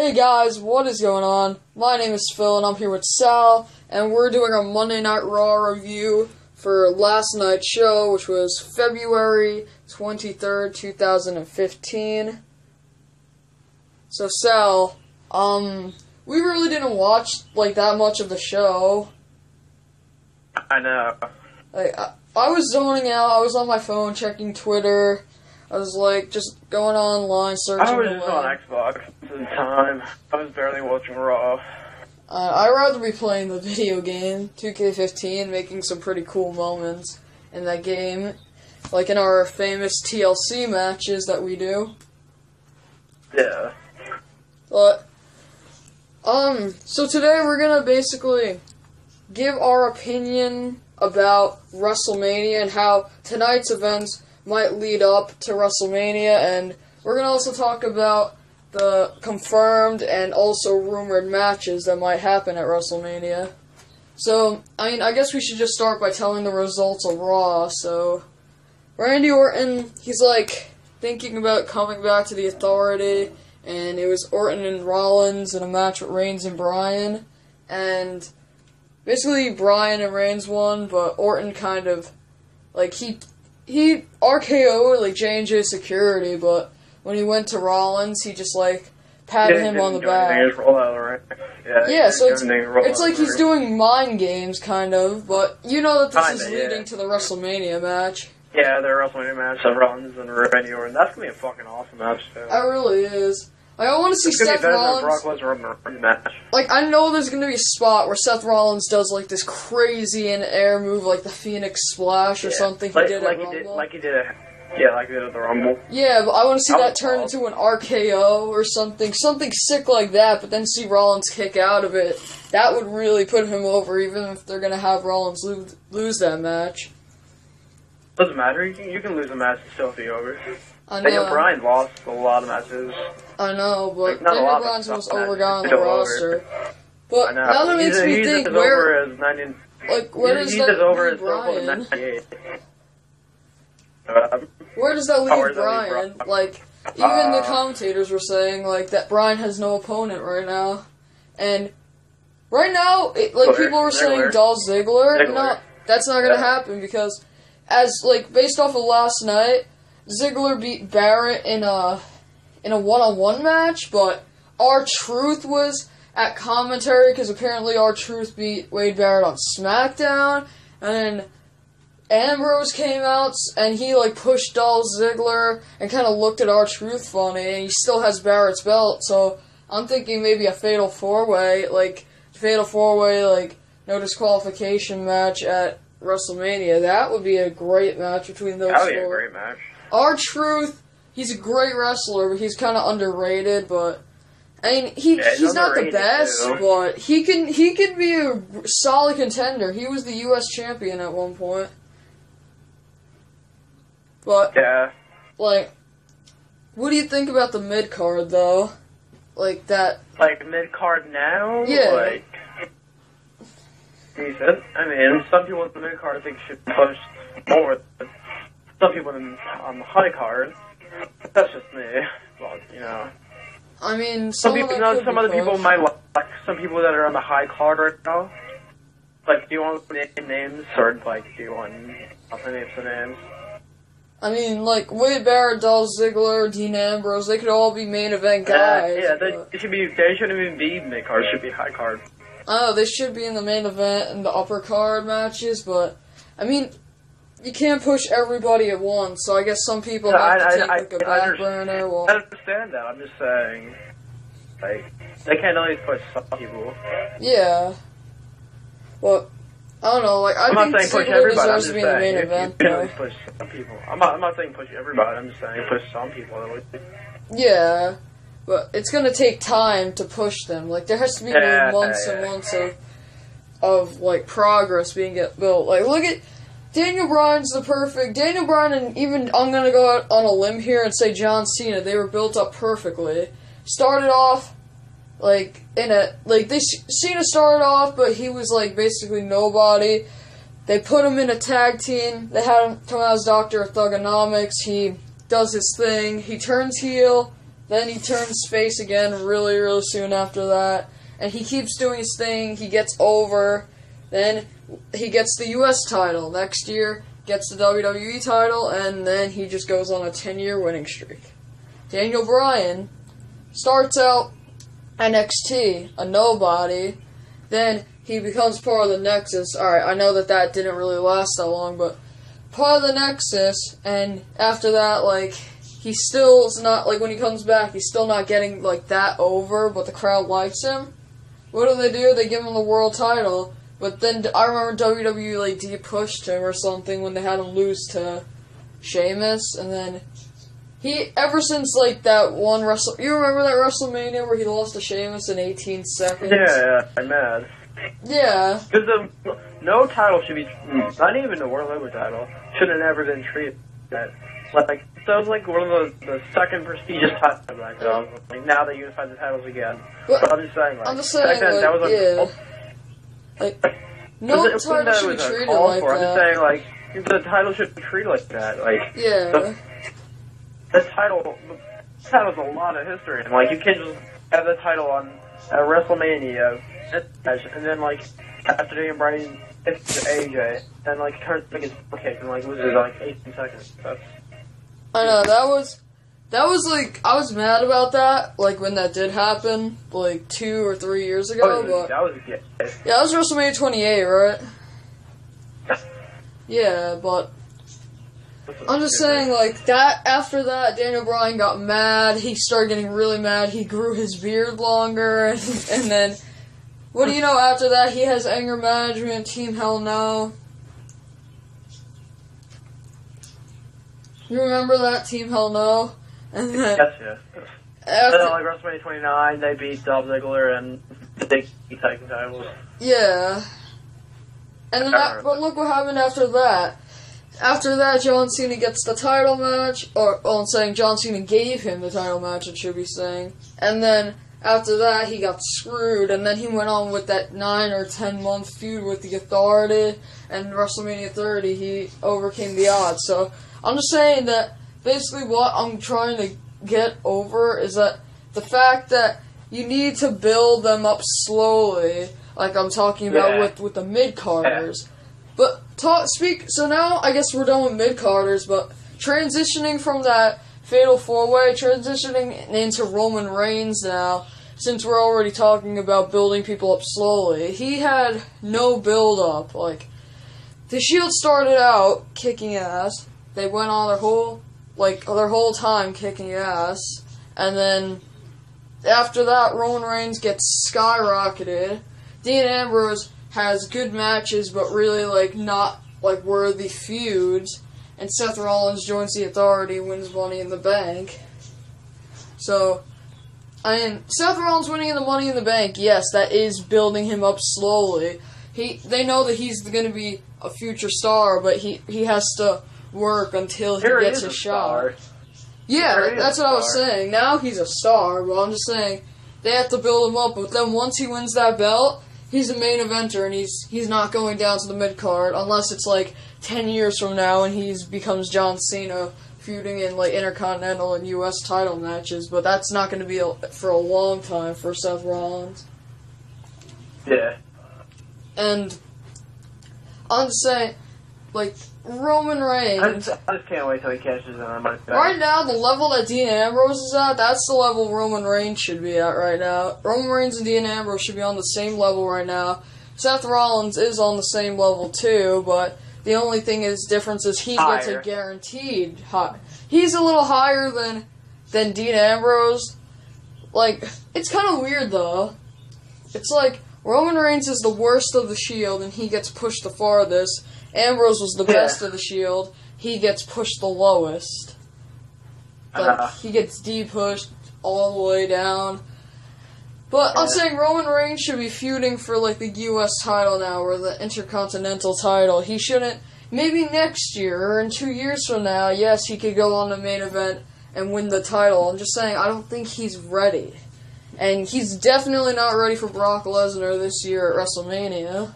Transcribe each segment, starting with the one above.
Hey guys, what is going on? My name is Phil and I'm here with Sal, and we're doing a Monday Night Raw review for last night's show, which was February 23rd, 2015. So Sal, we really didn't watch, that much of the show. I know. I was zoning out, I was on my phone checking Twitter. I was just going online, searching. I was just on Xbox at the time. I was barely watching Raw. I'd rather be playing the video game, 2K15, making some pretty cool moments in that game. Like in our famous TLC matches that we do. Yeah. But, so today we're gonna basically give our opinion about WrestleMania and how tonight's events might lead up to WrestleMania, and we're going to also talk about the confirmed and also rumored matches that might happen at WrestleMania. So, I guess we should just start by telling the results of Raw. So, Randy Orton, he's thinking about coming back to the Authority, and it was Orton and Rollins in a match with Reigns and Bryan, and basically Bryan and Reigns won, but Orton kind of, he RKO'd, J&J security, but when he went to Rollins, he just, patted him on the back. Yeah, so it's like he's doing mind games, kind of, but you know that this is leading to the WrestleMania match. Yeah, the WrestleMania match of Rollins and Randy Orton. That's going to be a fucking awesome match, too. It really is. I want to see Seth Rollins. Brock Lesnar match. I know there's going to be a spot where Seth Rollins does, this crazy in-air move, the Phoenix Splash or something he did at Rumble. Like he did at the Rumble. Yeah, but I want to see that turn into an RKO or something sick like that, but then see Rollins kick out of it. That would really put him over, even if they're going to have Rollins lose that match. Doesn't matter, you can lose a match and still be over. I know. Daniel Bryan lost a lot of matches. I know, but Daniel Bryan's the most over guy on the roster. But now that makes me think, where does that leave Bryan? Where does that leave Bryan? Even the commentators were saying, that Bryan has no opponent right now. And right now, people were saying Dolph Ziggler. No, that's not going to happen because, based off of last night, Ziggler beat Barrett in a one-on-one match, but R-Truth was at commentary because apparently R-Truth beat Wade Barrett on SmackDown, and then Ambrose came out and he pushed Dolph Ziggler and kind of looked at R-Truth funny, and he still has Barrett's belt, so I'm thinking maybe a fatal four-way, no disqualification match at WrestleMania. That would be a great match between those four. That would be a great match. R-Truth, he's a great wrestler, but he's kind of underrated, but he's not the best, but he can be a solid contender. He was the US champion at one point. But what do you think about the mid-card though? That mid-card now? Yeah. Decent. Some people in the mid-card think should push more than some people on the high card. That's just me. Well, some other people might like some people that are on the high card right now. Do you want to name names, or do you want to name some names? Wade Barrett, Dolph Ziggler, Dean Ambrose, they could all be main event guys. They shouldn't even be mid card. Should be high card. Oh, they should be in the main event and the upper card matches, but you can't push everybody at once, so I guess some people have to take a back burner. I understand that. I'm just saying, they can't always push some people. Yeah. Well, I don't know. I'm not saying push everybody. I'm just saying the main event. You can always push some people. I'm not saying push everybody. I'm just saying push some people. Yeah, but it's gonna take time to push them. There has to be months and months of progress being built. Look at Daniel Bryan's Daniel Bryan, and even I'm gonna go out on a limb here and say John Cena. They were built up perfectly. Started off Cena started off, but he was basically nobody. They put him in a tag team. They had him come out as Dr. Thugonomics. He does his thing. He turns heel, Then he turns face again really, really soon after that. And he keeps doing his thing. He gets over. Then he gets the U.S. title. Next year, gets the WWE title. And then he just goes on a 10-year winning streak. Daniel Bryan starts out NXT, a nobody. Then he becomes part of the Nexus. Alright, I know that didn't really last that long, but part of the Nexus. And after that, like, he still's not, like, when he comes back, he's still not getting, like, that over, but the crowd likes him. What do? They give him the world title, but then I remember WWE, like, de-pushed him or something when they had him lose to Sheamus, and then he, ever since, like, that one you remember that WrestleMania where he lost to Sheamus in 18 seconds? Yeah, I'm mad. Yeah. Because no title should be, not even the World Heavyweight title, should have never been treated that. Like, that was like one of the second prestigious titles back then. Like, now they unified the titles again. But I'm just saying, like, back then, like, that was yeah. Like, no title should be treated like that. I'm just saying, like, the title should be treated like that. Like, yeah. The title's a lot of history. And, like, you can't just have the title on WrestleMania, and then, like, after Daniel Bryan hits to AJ, then, like, turns against kick and, like, loses, like, 18 seconds. I know, that was like, I was mad about that, like, when that did happen, like, 2 or 3 years ago, but... Yeah, that was WrestleMania 28, right? Yeah, but... I'm just saying, like, that, after that, Daniel Bryan got mad, he started getting really mad, he grew his beard longer, and then... What do you know, after that, he has anger management, Team Hell No. You remember that, Team Hell No? And then... Yes. After, then, like, WrestleMania 29, they beat Dolph Ziggler and they beat tag titles. Yeah. And then but look what happened after that. After that, John Cena gets the title match, I'm saying John Cena gave him the title match, I should be saying. And then, after that, he got screwed, and then he went on with that 9 or 10 month feud with the Authority, and WrestleMania 30, he overcame the odds. So, I'm just saying that, basically what I'm trying to get over is that the fact that you need to build them up slowly, like I'm talking about with the mid-carders. Yeah. But, so now, I guess we're done with mid-carders, but transitioning from that Fatal 4-Way, transitioning into Roman Reigns now, since we're already talking about building people up slowly, he had no build-up. Like, the Shield started out kicking ass. They went on their whole time kicking ass, and then after that, Roman Reigns gets skyrocketed. Dean Ambrose has good matches, but really, like, not, like, worthy feuds. And Seth Rollins joins the Authority, wins Money in the Bank. So, I mean, Seth Rollins winning the Money in the Bank, yes, that is building him up slowly. They know that he's going to be a future star, but he has to work until he gets a shot. Yeah, that's what I was saying. Now he's a star, but I'm just saying they have to build him up. But then once he wins that belt, he's a main eventer, and he's not going down to the mid-card unless it's like 10 years from now and he becomes John Cena feuding in like Intercontinental and U.S. title matches. But that's not going to be for a long time for Seth Rollins. Yeah. And I'm just saying, like, Roman Reigns... I just can't wait till he cashes in on Money. Right now, the level that Dean Ambrose is at, that's the level Roman Reigns should be at right now. Roman Reigns and Dean Ambrose should be on the same level right now. Seth Rollins is on the same level too, but the only thing difference is he gets a guaranteed high. He's a little higher than Dean Ambrose. Like, it's kind of weird though. It's like, Roman Reigns is the worst of the Shield and he gets pushed the farthest. Ambrose was the best of the Shield. He gets pushed the lowest. Like, he gets de-pushed all the way down. But I'm saying Roman Reigns should be feuding for, like, the U.S. title now, or the Intercontinental title. He shouldn't... Maybe next year, or in 2 years from now, yes, he could go on the main event and win the title. I'm just saying, I don't think he's ready. And he's definitely not ready for Brock Lesnar this year at WrestleMania.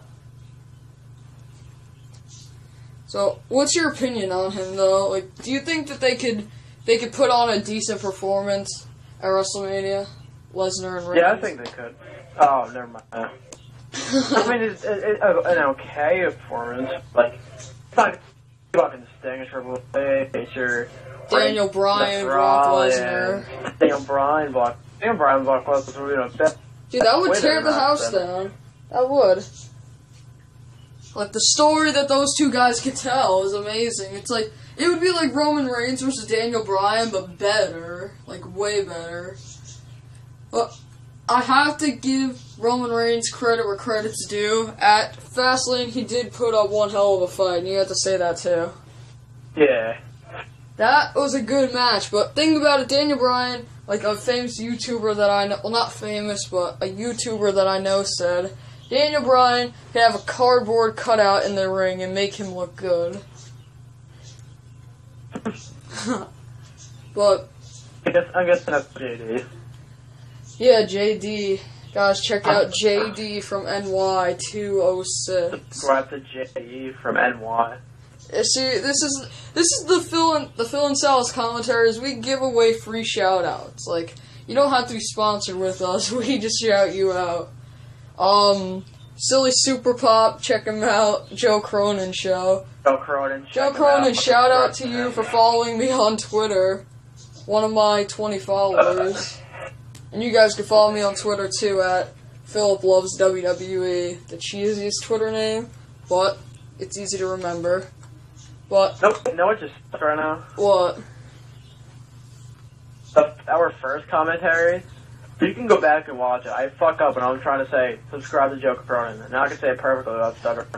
So, what's your opinion on him, though? Like, do you think that they could put on a decent performance at WrestleMania? Lesnar and Reigns? Yeah, I think they could. Oh, never mind. I mean, it's an okay performance. Like, it's not fucking Sting or Triple H or Daniel Bryan, Brock Lesnar. Daniel Bryan, Brock Lesnar. You know, dude, that would tear the house down. That would. Like, the story that those two guys could tell is amazing. It's like, it would be like Roman Reigns versus Daniel Bryan, but better. Like, way better. But I have to give Roman Reigns credit where credit's due. At Fastlane, he did put up one hell of a fight, and you have to say that too. Yeah. That was a good match, but think about it, Daniel Bryan, like a famous YouTuber that I know, well, not famous, but a YouTuber that I know said, Daniel Bryan can have a cardboard cutout in the ring and make him look good. But I guess that's JD. Yeah, JD. Guys, check out JD from NY 206. Subscribe to JD from NY. See, this is the Phil and Sal's commentaries. We give away free shout outs. Like, you don't have to be sponsored with us. We just shout you out. Silly Super Pop, check him out. Joe Cronin Show. Joe Cronin, shout out to you for following me on Twitter. One of my 20 followers. And you guys can follow me on Twitter too at Philip Loves WWE. The cheesiest Twitter name, but it's easy to remember. But nope, you know what just right now? What? Our first commentary. You can go back and watch it. I fuck up and I'm trying to say subscribe to Joe Cronin, and now I can say it perfectly without stuttering.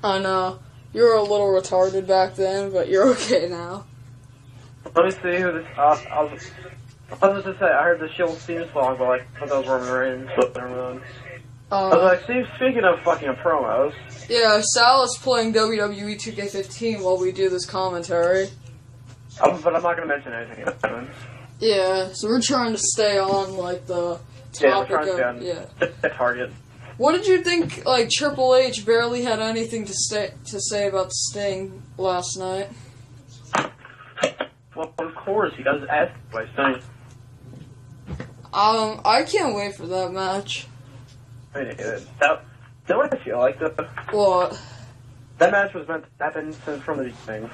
I know. You were a little retarded back then, but you're okay now. Let me see who this. I was just to say, I heard the Shield theme song, but like, I thought that was Roman Reigns. I was like, speaking of fucking promos. Yeah, Sal is playing WWE 2K15 while we do this commentary. But I'm not gonna mention anything. Yeah, so we're trying to stay on like the topic of target. What did you think? Like Triple H barely had anything to say about Sting last night. Well, of course he does ask by Sting. I can't wait for that match. I mean, that what I feel like though. What? That match was meant to happen since from the beginning.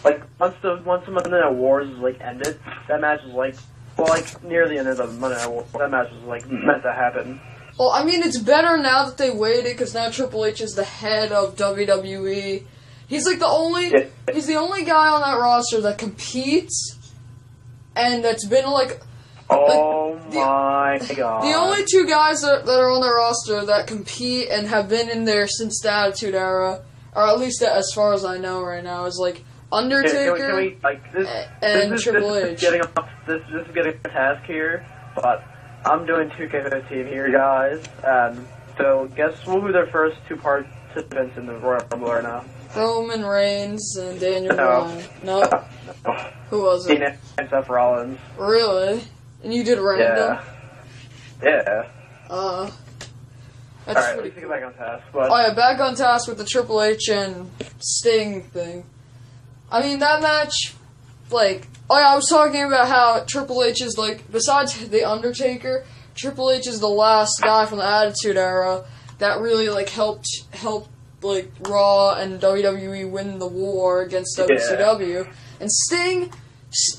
Like once the Monday Night Wars like ended, that match was like near the end of the Monday Night Wars. That match was like meant to happen. Well, I mean, it's better now that they waited because now Triple H is the head of WWE. He's like he's the only guy on that roster that competes, and that's been like. Oh my god. The only two guys that are on the roster that compete and have been in there since the Attitude Era, or at least as far as I know right now, is like Undertaker can we, like, and Triple H. This is getting a task here, but I'm doing 2K15 here, guys. So guess who their first two participants in the Royal Rumble are now? Roman Reigns and Daniel Bryan. No. Who was it? Cena and Seth Rollins. Really? And you did random? Yeah. That's alright, pretty let's get back on task. But... Oh yeah, back on task with the Triple H and Sting thing. I mean, that match, like... Oh yeah, I was talking about how Triple H is, like, besides The Undertaker, Triple H is the last guy from the Attitude Era that really, like, helped like, Raw and WWE win the war against WCW. Yeah. And Sting...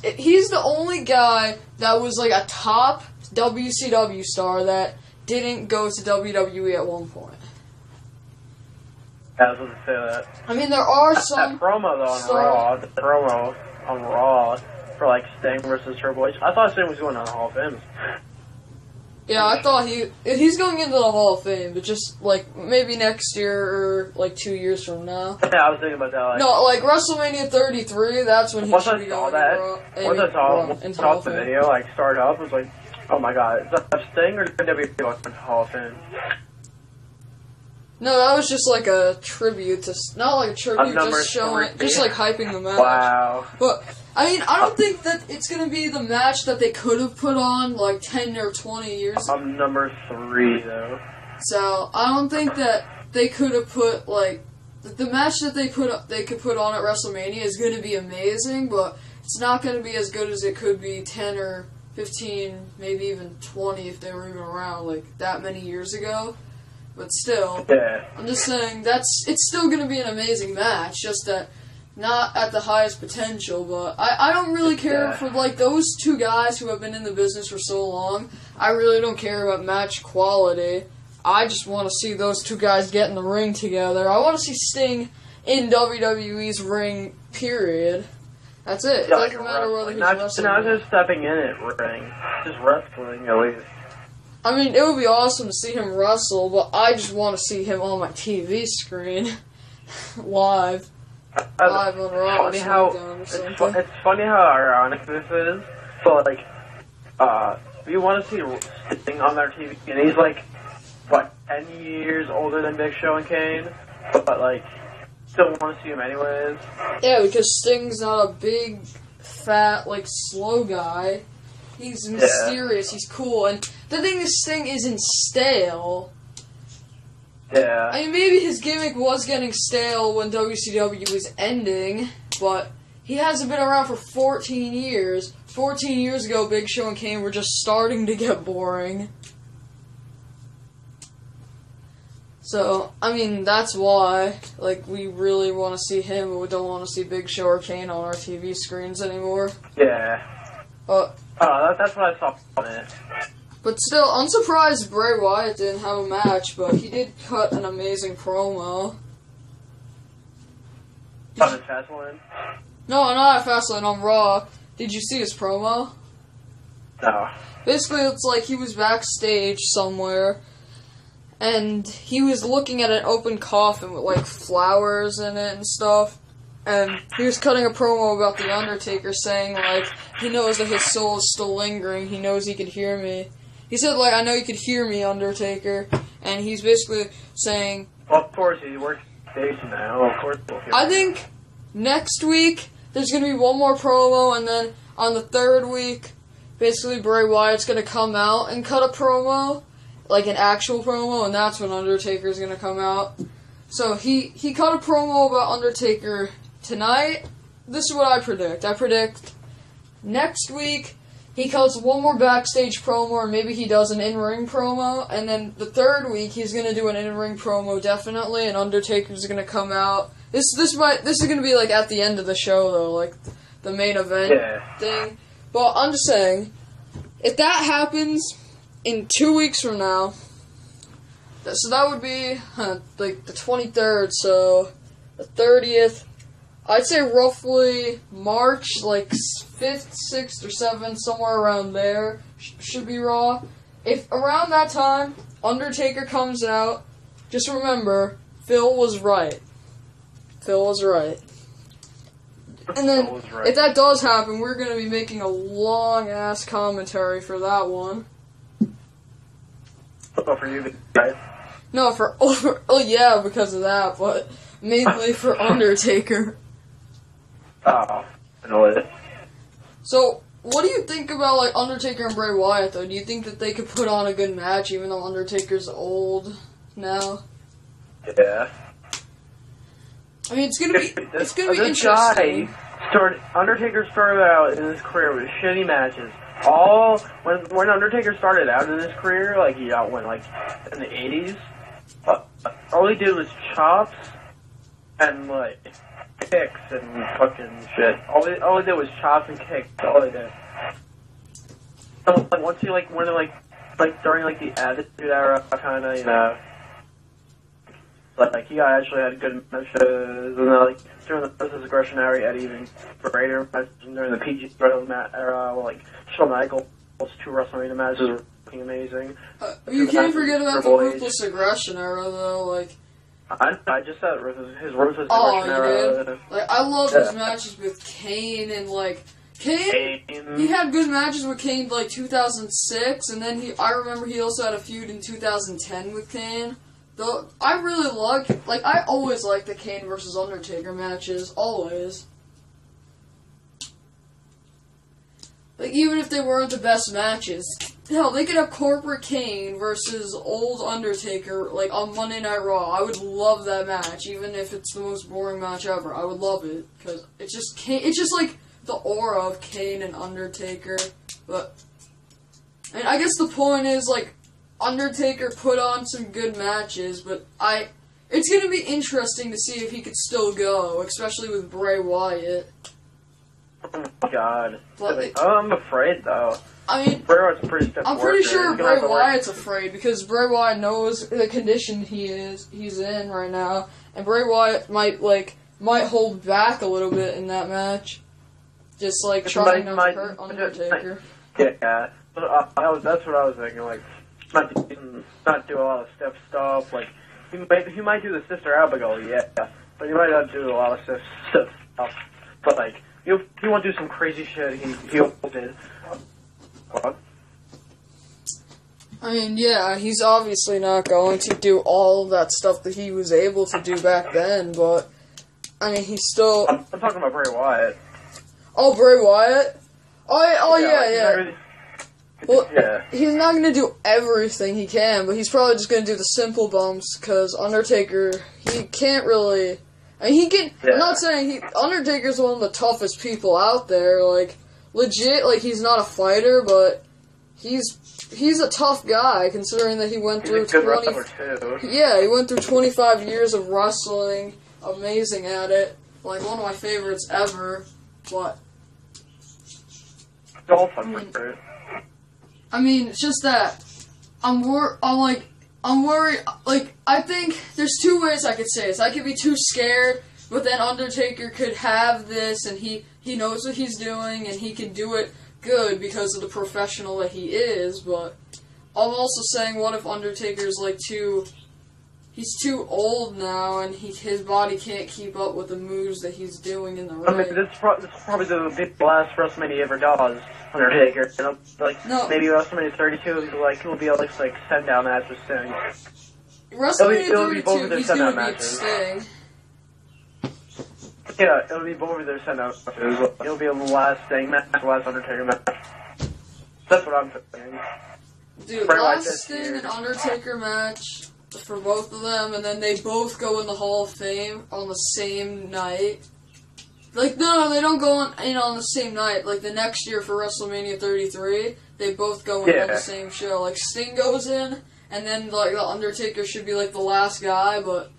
He's the only guy that was like a top WCW star that didn't go to WWE at one point. I was going to say that. I mean, there are some... That promo, though, on Raw, the promo on Raw for, like, Sting versus Triple H, I thought Sting was going to the Hall of Fame. Yeah, I thought he's going into the Hall of Fame, but just, like, maybe next year or, like, 2 years from now. Yeah, I was thinking about that. Like, no, like, WrestleMania 33, that's when he should be going Once I saw the video, like, start up, I was like, oh my god, is that Sting or WWE going to the Hall of Fame? No, that was just, like, a tribute to... Not like a tribute, just showing... Just, like, hyping the match. Wow. But... I mean, I don't think that it's going to be the match that they could have put on, like, 10 or 20 years ago. I'm number 3, though. So, I don't think that they could have put, like... The match that they could put on at WrestleMania is going to be amazing, but it's not going to be as good as it could be 10 or 15, maybe even 20 if they were even around, like, that many years ago. But still, Yeah. I'm just saying, it's still going to be an amazing match, just that not at the highest potential, but I don't really care for, like, those two guys who have been in the business for so long. I really don't care about match quality. I just want to see those two guys get in the ring together. I want to see Sting in WWE's ring, period. That's it. It doesn't matter whether he's wrestling. Not just stepping in it, ring. Just wrestling, at least. I mean, it would be awesome to see him wrestle, but I just want to see him on my TV screen. Live. Live on Raw or SmackDown or something. It's funny how ironic this is. So, like, you want to see Sting on their TV, and he's, like, what, 10 years older than Big Show and Kane? But, like, still want to see him anyways. Yeah, because Sting's not a big, fat, like, slow guy. He's mysterious, he's cool, and the thing is, Sting isn't stale. Yeah. I mean, maybe his gimmick was getting stale when WCW was ending, but he hasn't been around for 14 years. 14 years ago, Big Show and Kane were just starting to get boring. So, I mean, that's why, like, we really want to see him, but we don't want to see Big Show or Kane on our TV screens anymore. Yeah. That's what I saw on it. But still, I'm surprised Bray Wyatt didn't have a match, but he did cut an amazing promo. On his Fastlane? No, not at Fastlane, on Raw. Did you see his promo? No. Basically, it's like he was backstage somewhere, and he was looking at an open coffin with, like, flowers in it and stuff. And he was cutting a promo about The Undertaker, saying, like, he knows that his soul is still lingering, he knows he could hear me. He said, like, I know you could hear me, Undertaker. And he's basically saying... Well, of course, he works station now. Of course he'll hear I me. think next week, there's going to be one more promo, and then on the third week, basically Bray Wyatt's going to come out and cut a promo, like an actual promo, and that's when Undertaker's going to come out. So he cut a promo about Undertaker tonight. This is what I predict. I predict next week he cuts one more backstage promo, or maybe he does an in-ring promo, and then the third week he's going to do an in-ring promo definitely, and Undertaker's going to come out. This is going to be like at the end of the show though, like the main event thing. But I'm just saying, if that happens in 2 weeks from now, so that would be like the 23rd, so the 30th. I'd say roughly March, like 5th, 6th, or 7th, somewhere around there, should be Raw. If around that time, Undertaker comes out, just remember, Phil was right. Phil was right. And then, if that does happen, we're going to be making a long-ass commentary for that one. Oh, for you guys? No, oh yeah, because of that, but mainly for Undertaker. Oh, I know it. So, what do you think about, like, Undertaker and Bray Wyatt, though? Do you think that they could put on a good match, even though Undertaker's old now? Yeah. I mean, it's gonna be interesting. Undertaker started out in his career with shitty matches. When Undertaker started out in his career, like, he went, like, in the 80s, all he did was chops and, like, kicks and fucking shit. All he did was chops and kicks. All he did. So, like, once he, like, went to, like, during, like, the Attitude Era, kind of, you know, like, he actually had good matches, and then, like, during the Versus Aggression era, he even greater matches, and during the PG era, like, Shawn Michaels' 2 WrestleMania matches were fucking amazing. You can't forget about the Ruthless Aggression era, though, like... I just said his Ruthless Aggression era. Did? Like, I love his matches with Kane, and, like, Kane, he had good matches with Kane, like, 2006, and then I remember he also had a feud in 2010 with Kane. Though, I really I always like the Kane versus Undertaker matches, always. Like, even if they weren't the best matches, hell, they could have Corporate Kane versus Old Undertaker, like, on Monday Night Raw. I would love that match, even if it's the most boring match ever. I would love it, because it's just like, the aura of Kane and Undertaker. But, And I guess the point is, like, Undertaker put on some good matches, but it's gonna be interesting to see if he could still go, especially with Bray Wyatt. Oh my God. But I'm afraid, though. I mean, Bray Wyatt's a pretty stiff I'm pretty worker. sure He's gonna have Bray to work- Wyatt's afraid, because Bray Wyatt knows the condition he's in right now, and Bray Wyatt might hold back a little bit in that match, just like trying not to hurt Undertaker. Yeah, that's what I was thinking. Like, not do a lot of stiff stuff. Like, he might do the Sister Abigail, yeah, but he might not do a lot of stiff stuff. But like, he won't do some crazy shit. He did. What? I mean, yeah, he's obviously not going to do all of that stuff that he was able to do back then, but, I mean, he's still... I'm talking about Bray Wyatt. Oh, Bray Wyatt? Yeah. Really, Well, yeah. he's not going to do everything he can, but he's probably just going to do the simple bumps, because Undertaker, he can't really... I mean, he can... Yeah. I'm not saying Undertaker's one of the toughest people out there, like, legit, like, he's not a fighter, but he's a tough guy, considering that he went through He's a good wrestler, too. Yeah, he went through 25 years of wrestling, amazing at it, like, one of my favorites ever, but... I mean, it's just that I'm worried. Like, I think there's two ways I could say this. I could be too scared, but then Undertaker could have this, and he knows what he's doing, and he can do it good because of the professional that he is. But I'm also saying, what if Undertaker's like he's too old now, and his body can't keep up with the moves that he's doing in the ring. I mean, this is probably the last WrestleMania he ever does, Undertaker. You know, like, No. maybe WrestleMania 32, he'll be able to, like, send down matches soon. WrestleMania it'll be both of 32, their he's send-out gonna beat matches. Sting. Yeah, it'll be both of their send-out matches. It'll be the last Sting match, the last Undertaker match. That's what I'm thinking. Dude, Bray Wyatt last this Sting year. and Undertaker match for both of them, and then they both go in the Hall of Fame on the same night. Like, no, they don't go on the same night. Like, the next year for WrestleMania 33, they both go in on the same show. Like, Sting goes in, and then, like, the Undertaker should be, like, the last guy, but...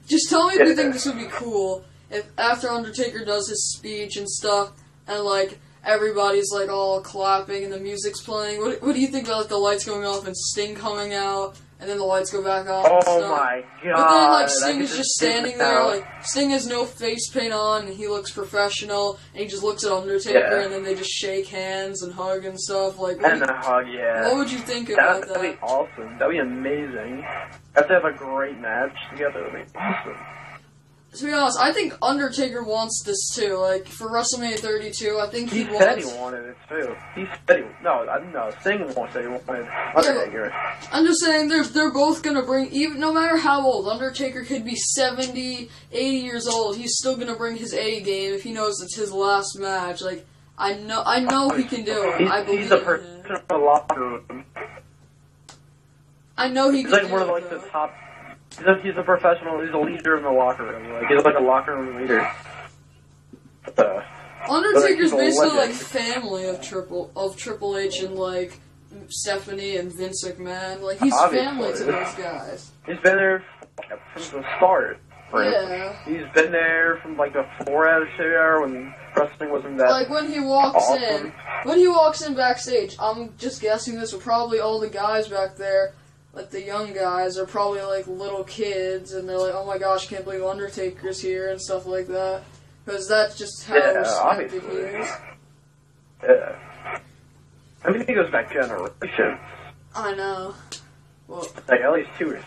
Just tell me if you think this would be cool, if after Undertaker does his speech and stuff, and, like, everybody's, like, all clapping and the music's playing, what do you think about, like, the lights going off and Sting coming out, and then the lights go back off and Oh stuff? my god. But then, like, I Sting could is just standing there, out. like, Sting has no face paint on, and he looks professional, and he just looks at Undertaker, and then they just shake hands and hug and stuff, like, And a hug, yeah. what would you think about That'd be awesome. That'd be amazing. Have to have a great match together. That'd be awesome. To be honest, I think Undertaker wants this too. Like, for WrestleMania 32, I think He he said wants... he wanted it too. He said he... No, Sting won't say he wanted Undertaker. I'm just saying, they're both gonna bring... Even no matter how old, Undertaker could be 70, 80 years old, he's still gonna bring his A game if he knows it's his last match. Like, I know he can do it. I believe He's a in person him. in the locker room. I know he He's can like do one of it, like though. the top... He's a professional, he's a leader in the locker room. Like, he's like a locker room leader. Undertaker's he's a basically legend. like family of Triple H and like Stephanie and Vince McMahon. Like he's Obviously. family to those guys. He's been there from the start. Yeah. He's been there from like the 4 Attitude Era when wrestling wasn't that Like when he walks awesome. when he walks in backstage, I'm just guessing this, but probably all the guys back there, like the young guys, are probably like little kids, and they're like, "Oh my gosh, can't believe Undertaker's here" and stuff like that, because that's just how respected he is. Yeah. I mean, he goes back generations. I know. Well, Like at least 2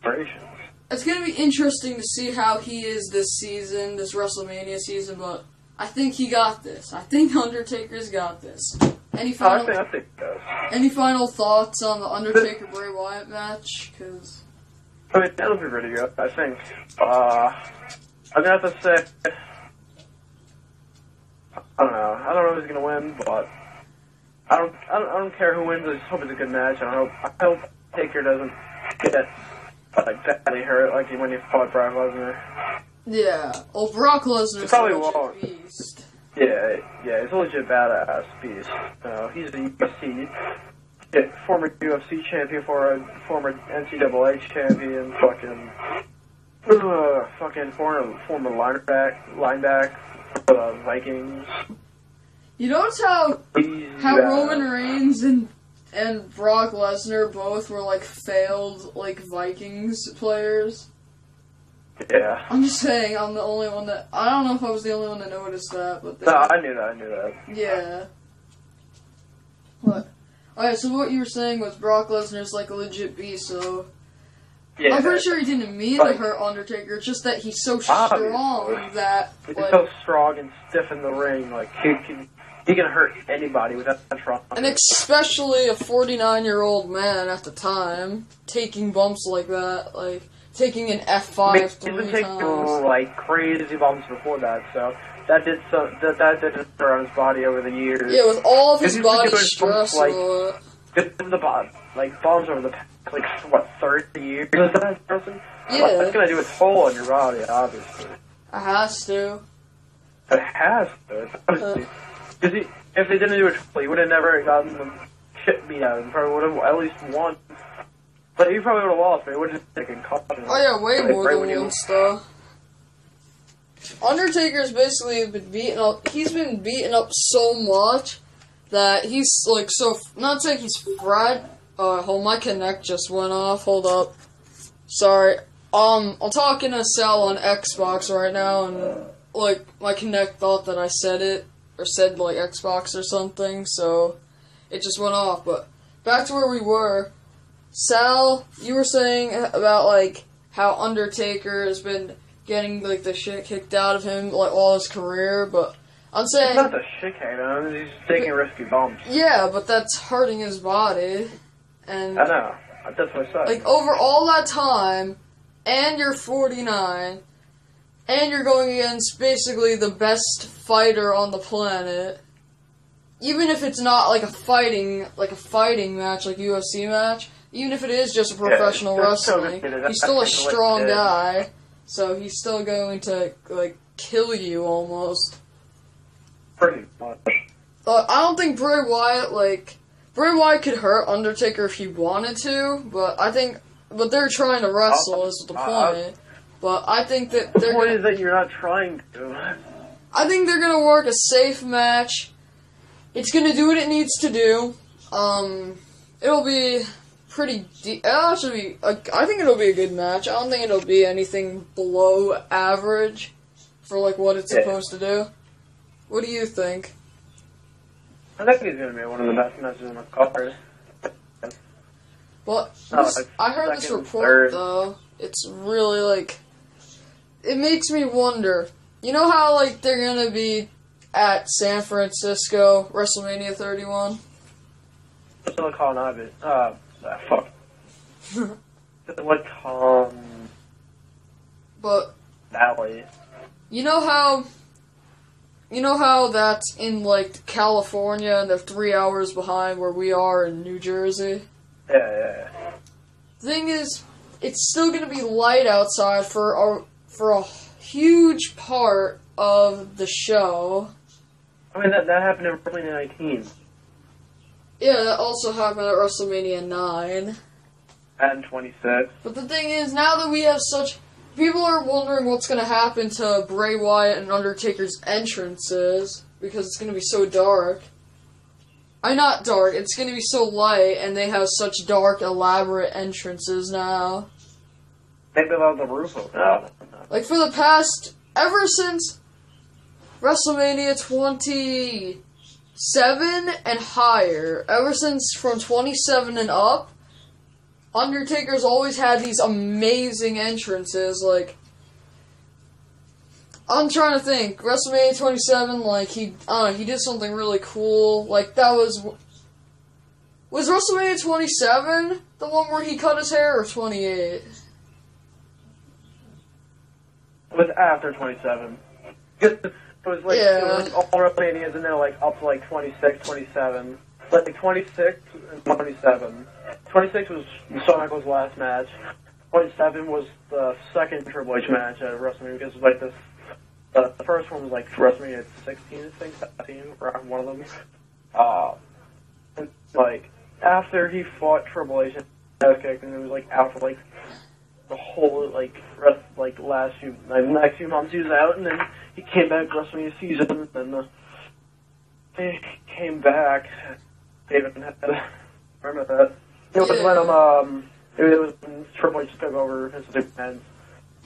generations. it's gonna be interesting to see how he is this season, this WrestleMania season, but I think he got this. I think Undertaker's got this. Any final, I think he does. any final thoughts on the Undertaker Bray Wyatt match? Because I mean, that'll be pretty good, I think. I'm gonna have to say, I don't know who's gonna win, but I don't care who wins. I just hope it's a good match. And I hope Taker doesn't get like badly hurt like when he fought Brock Lesnar. yeah, well, Brock Lesnar's Probably a legit won't. beast. Yeah, he's a legit badass beast. He's a UFC former UFC champion, former NCAA champion, fucking former linebacker for the Vikings. You notice how Roman Reigns and Brock Lesnar both were like failed like Vikings players? Yeah. I'm just saying, I'm the only one that... I don't know if I was the only one that noticed that, but... No, I knew that. Yeah. What? Alright, so what you were saying was Brock Lesnar's like a legit beast, so... Yeah. I'm pretty sure he didn't mean to hurt Undertaker, it's just that he's so strong that... He's like, so strong and stiff in the ring, like, he can hurt anybody with that trauma. And especially a 49-year-old man at the time, taking bumps like that, like... Taking an F5 3 times. He's been taking like crazy bumps before that, so that did around his body over the years. Yeah, with all of his body stress, the bottom, like bombs over the past, like what 30 years. That person? Yeah, that's gonna do its toll on your body, obviously. It has to. It has to. Because if they didn't do it, he would have never gotten the shit beat out of him. Probably would have at least won. But he probably would have lost, but he would have taken caution. Oh yeah, way more than once, though. Undertaker's basically been beaten up. He's been beaten up so much that he's like so. Not saying he's fried. Hold, my Connect just went off. Hold up. Sorry. I'm talking to Sal on Xbox right now, and like my Connect thought that I said it or said like Xbox or something, so it just went off. But back to where we were. Sal, you were saying about, like, how Undertaker has been getting, like, the shit kicked out of him, like, all his career, but I'm saying... It's not the shit kicked out of him, he's taking risky bumps. Yeah, but that's hurting his body, and... I know, that's what I said. Like, over all that time, and you're 49, and you're going against basically the best fighter on the planet, even if it's not, like, a fighting match, like UFC match... Even if it is just a professional wrestling, he's still a strong guy, so he's still going to, like, kill you almost. Pretty much. I don't think Bray Wyatt could hurt Undertaker if he wanted to, but they're trying to wrestle is the point. But I think that the point is that you're not trying to. I think they're gonna work a safe match. It's gonna do what it needs to do. It'll be... I think it'll be a good match. I don't think it'll be anything below average for, like, what it's supposed to do. What do you think? I think it's going to be one of the best matches in the card. Well, I heard this report, though. It's really, like... It makes me wonder. You know how, like, they're going to be at San Francisco, WrestleMania 31? Silicon Valley. Fuck. But Valley. You know how that's in like California and they're 3 hours behind where we are in New Jersey? Yeah. Thing is, it's still gonna be light outside for a huge part of the show. I mean that happened in 2019. Yeah, that also happened at WrestleMania 9. And 26. But the thing is, now that we have such... People are wondering what's going to happen to Bray Wyatt and Undertaker's entrances, because it's going to be so dark. Not dark, it's going to be so light, and they have such dark, elaborate entrances now. Maybe they'll have the roof open. Like, for the past... Ever since WrestleMania 27 and higher, ever since from 27 and up, Undertaker's always had these amazing entrances, like, I'm trying to think, WrestleMania 27, like, he did something really cool, like, that was WrestleMania 27 the one where he cut his hair, or 28? It was after 27. It was like, It was all WrestleManias and then like up to like 26, 27. Like 26 and 27. 26 was Shawn Michaels' last match. 27 was the second Triple H match at WrestleMania because it was like this. The first one was like WrestleMania 16, I think, 17, around one of them. after he fought Triple H and it was like out for like the whole next few months he was out, and then he came back WrestleMania season, and he came back. David had remember that. It was when Triple H took over his McMahon's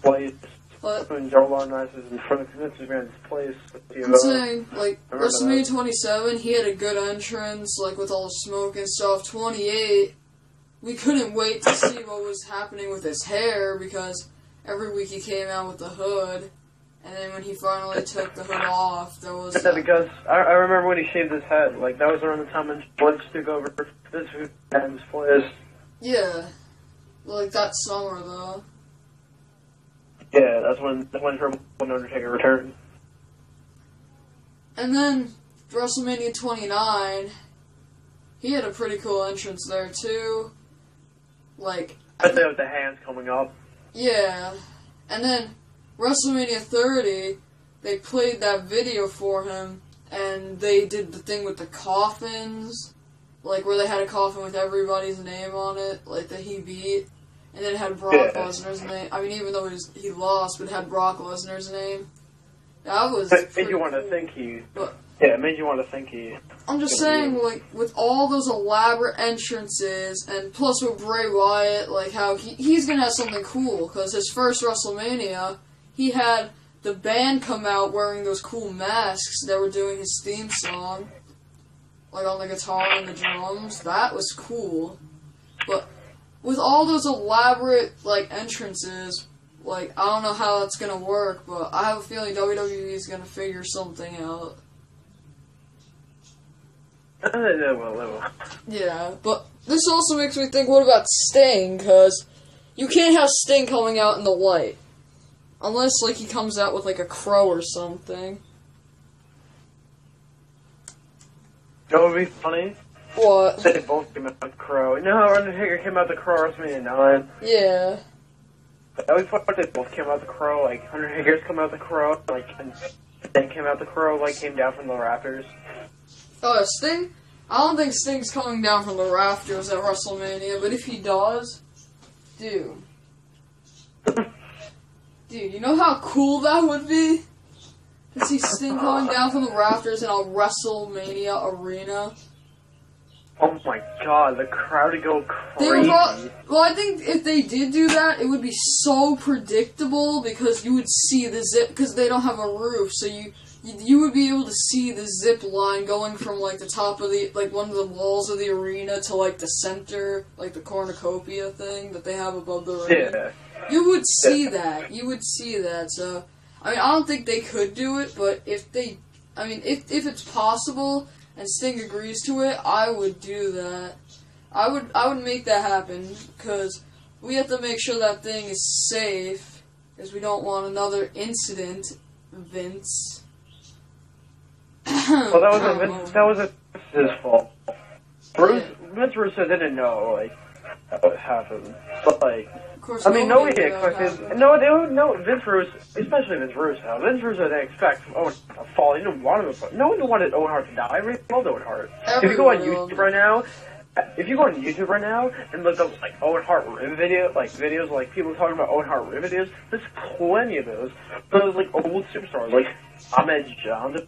place. When Joe Laurinaitis in front of Vince McMahon's place. I'm saying, like, WrestleMania 27, he had a good entrance, like, with all the smoke and stuff. 28, we couldn't wait to see what was happening with his hair, because every week he came out with the hood, and then when he finally took the hood off, there was... Yeah, because I remember when he shaved his head, like, that was around the time when Blitz took over Vince McMahon's place. Yeah. Like, that summer, though. Yeah, that's when Triple and Undertaker returned. And then, WrestleMania 29, he had a pretty cool entrance there, too. Like... With the hands coming up. Yeah. And then, WrestleMania 30, they played that video for him, and they did the thing with the coffins, like, where they had a coffin with everybody's name on it, like, that he beat. And then it had Brock Lesnar's name. I mean, even though he lost, but it had Brock Lesnar's name. That was made you want to think he... Yeah, it made you want to think he... I'm just saying, like, with all those elaborate entrances, and plus with Bray Wyatt, like, how he's gonna have something cool, because his first WrestleMania, he had the band come out wearing those cool masks that were doing his theme song. Like, on the guitar and the drums. That was cool. But... with all those elaborate, like, entrances, like, I don't know how that's gonna work, but I have a feeling WWE is gonna figure something out. They will. Yeah, but this also makes me think, what about Sting? Because you can't have Sting coming out in the light. Unless, like, he comes out with, like, a crow or something. That would be funny. What? They both came out with Crow. You know how Undertaker came out the Crow WrestleMania 9? Yeah. I always thought they both came out the Crow, like, Undertaker's come out the Crow, like, and then came out the Crow, like, came down from the rafters. Oh, Sting? I don't think Sting's coming down from the rafters at WrestleMania, but if he does, dude. Dude, you know how cool that would be? To see Sting coming down from the rafters in a WrestleMania arena? Oh my god, the crowd would go crazy. Well, I think if they did do that, it would be so predictable because you would see the zip, because they don't have a roof, so you would be able to see the zip line going from, like, the top of the, like, one of the walls of the arena to, like, the center, like, the cornucopia thing that they have above the ring. Yeah. You would see that. You would see that, so... I mean, I don't think they could do it, but if they... I mean, if it's possible... and Sting agrees to it, I would do that. I would make that happen, because we have to make sure that thing is safe, because we don't want another incident, Vince. Well, that was his fault. Vince Russo didn't know, like, what happened. But, like, I mean, nobody expected... No, Vince Russo, especially Vince Russo. Vince Russo didn't expect Owen Hart to fall. He didn't want him to fall. No one wanted Owen Hart to die. Everybody loved Owen Hart. If you go on YouTube right now, and look up, like, Owen Hart rib videos, like, people talking about Owen Hart rib videos, there's plenty of those. Those, like, old superstars, like, Ahmed Johnson,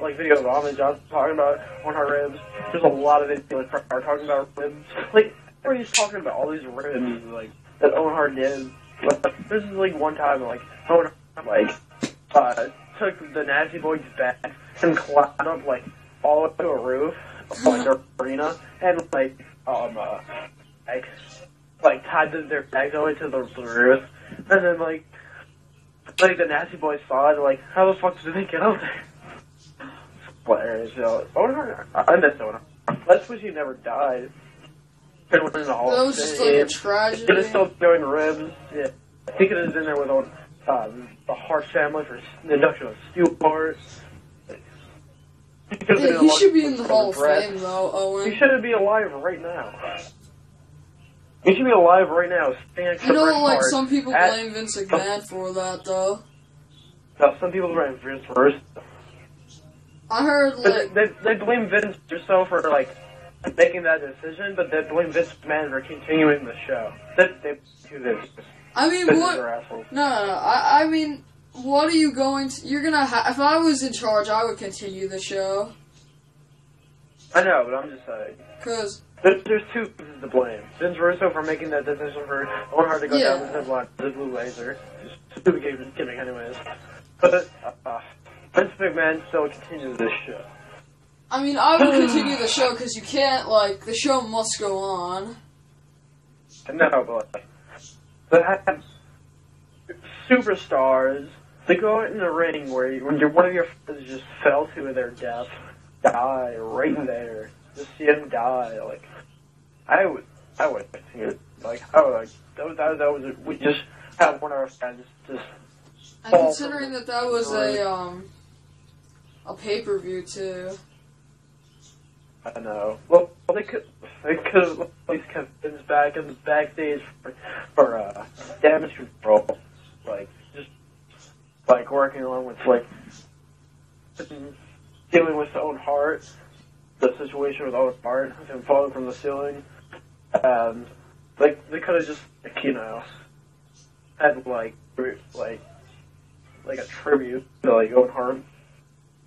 like, videos of Ahmed Johnson talking about Owen Hart ribs. There's a lot of videos that are talking about ribs. Like, everybody's talking about all these ribs, like, that Owen Hart did. This is, like, one time, like, Owen Hart, like, took the Nasty Boys back and climbed up, like, all up to a roof of, like, their arena, and, like, tied their bags all the way to the roof, and then, like, the Nasty Boys saw it, like, how the fuck did they get up there? Hilarious, so, Owen Hart, I miss Owen Hart. Let's wish he never died. That was just like a tragedy. He could have still doing ribs. Yeah, he could have been there with the Hart family for the induction of Stu Hart. He should be in the Hall of Fame, though, Owen. He should be alive right now. He should be alive right now. You know, like, some people blame Vince McMahon for that, though. No, some people blame Vince first. I heard, like... They blame Vince Russo for, like, making that decision, but they blame Vince McMahon for continuing the show. They do this. I mean, what? No. I mean, what are you going to? You're gonna. If I was in charge, I would continue the show. I know, but I'm just saying. Cause there's two pieces to blame. Vince Russo for making that decision for Owen Hart to go down the zip line, the blue laser. Just stupid gimmick, anyways. But Vince McMahon still continues this show. I mean, I would continue the show because you can't, like, the show must go on. No, but have superstars, they go out in the ring where when one of your friends just fell to their death, die right there, just see him die. Like, I would continue. Like, I would, like, that was we just have one of our friends just. And considering that was a pay-per-view too. I know. Well, they could have at least kept Vince back in the backstage for damage control, like just like working along with like dealing with Owen Hart, the situation with Owen Hart, him falling from the ceiling, and like they could have just had like a tribute to like Owen Hart,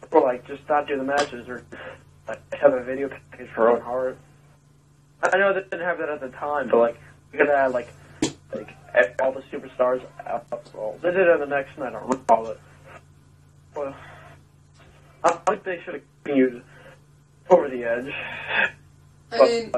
or like just not do the matches or. Like, have a video package for Owen Hart. I know they didn't have that at the time, but like we could have like all the superstars out. Well, they did it the next night on Raw. Well, I think they should have continued over the edge. I mean,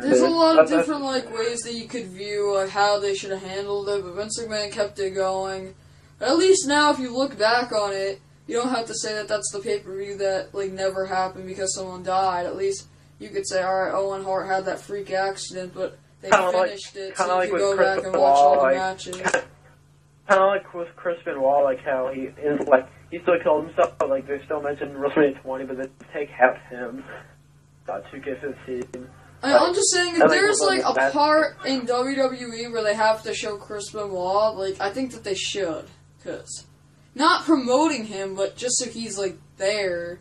there's a lot of different like ways that you could view like how they should have handled it, but Vince McMahon kept it going. But at least now, if you look back on it. You don't have to say that that's the pay-per-view that, like, never happened because someone died. At least you could say, alright, Owen Hart had that freak accident, but they finished it, so you could go back and watch all the matches. Kind of like with Chris Benoit, like, how he still killed himself, but, like, they still mentioned WrestleMania 20, but they take half him, 2K15. I'm just saying, if there's, like, a part in WWE where they have to show Chris Benoit, like, I think that they should, because... Not promoting him, but just so he's, like, there.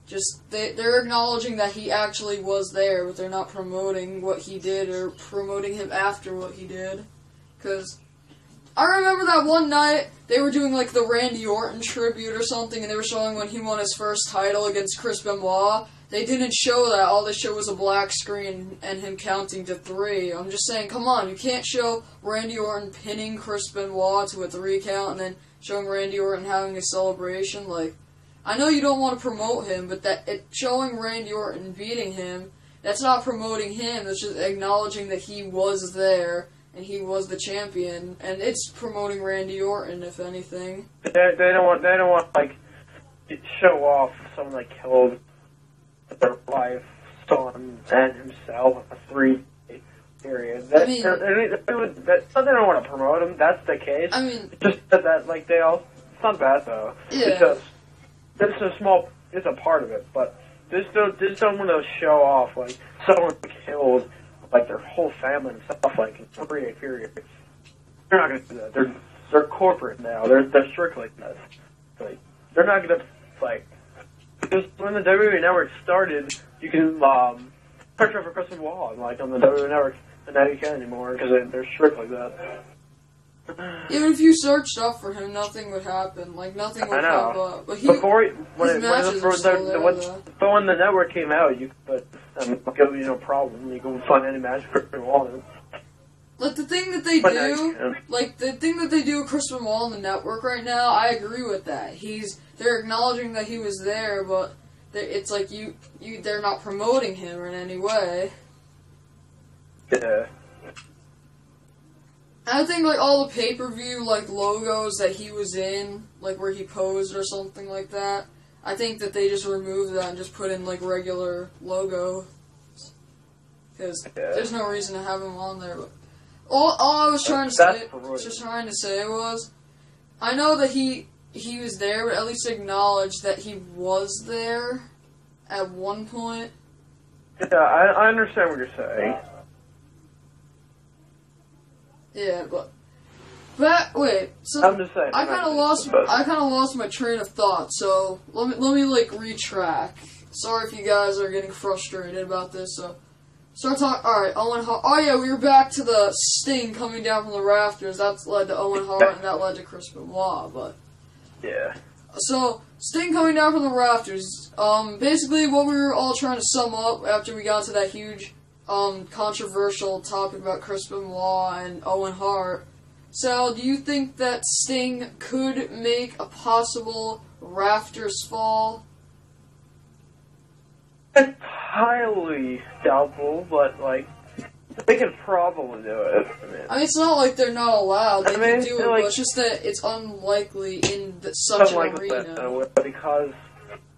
Just, they're acknowledging that he actually was there, but they're not promoting what he did or promoting him after what he did. Because I remember that one night, they were doing, like, the Randy Orton tribute or something, and they were showing when he won his first title against Chris Benoit. They didn't show that. All they showed was a black screen and him counting to 3. I'm just saying, come on, you can't show Randy Orton pinning Chris Benoit to a 3 count and then showing Randy Orton having a celebration. Like, I know you don't want to promote him, but showing Randy Orton beating him, that's not promoting him. That's just acknowledging that he was there and he was the champion, and it's promoting Randy Orton, if anything. They don't want like to show off someone that killed their wife, son, and himself a 3 period. They don't want to promote him. That's the case. I mean, just that like they all. It's not bad though. Yeah. Because it's a part of it, but they don't want to show off like someone killed like their whole family and stuff like in 3 period. They're not going to do that. They're corporate now. They're strict like that. Like they're not going to like. Because when the WWE Network started, you can search for Chris Benoit like on the WWE Network, and now you can't anymore because they're strict like that. Even if you searched up for him, nothing would happen. Like nothing would pop up. But when the network came out, you could go no problem. You can find any match Chris Benoit. Like the thing that they do with Chris Benoit on the network right now, I agree with that. They're acknowledging that he was there, but it's like they're not promoting him in any way. Yeah. I think like all the pay-per-view like logos that he was in, like where he posed or something like that, I think that they just removed that and just put in like regular logo. Because there's no reason to have him on there. But all I was trying to say was, I know that he was there, but at least acknowledge that he was there at one point. Yeah, I understand what you're saying. Yeah, but wait. So I'm just saying. I kind of lost my train of thought. So let me like retrack. sorry if you guys are getting frustrated about this. So, start talking. All right, Owen Hart. Oh yeah, we were back to the Sting coming down from the rafters. That's led to Owen Hart, and that led to Chris Benoit. But yeah. So Sting coming down from the rafters. Basically, what we were all trying to sum up after we got to that huge, controversial topic about Chris Benoit and Owen Hart. Sal, do you think that Sting could make a possible rafters fall? It's highly doubtful, but, like, they could probably do it. I mean, it's not like they're not allowed. They can do it, like, but it's just that it's unlikely in such an arena.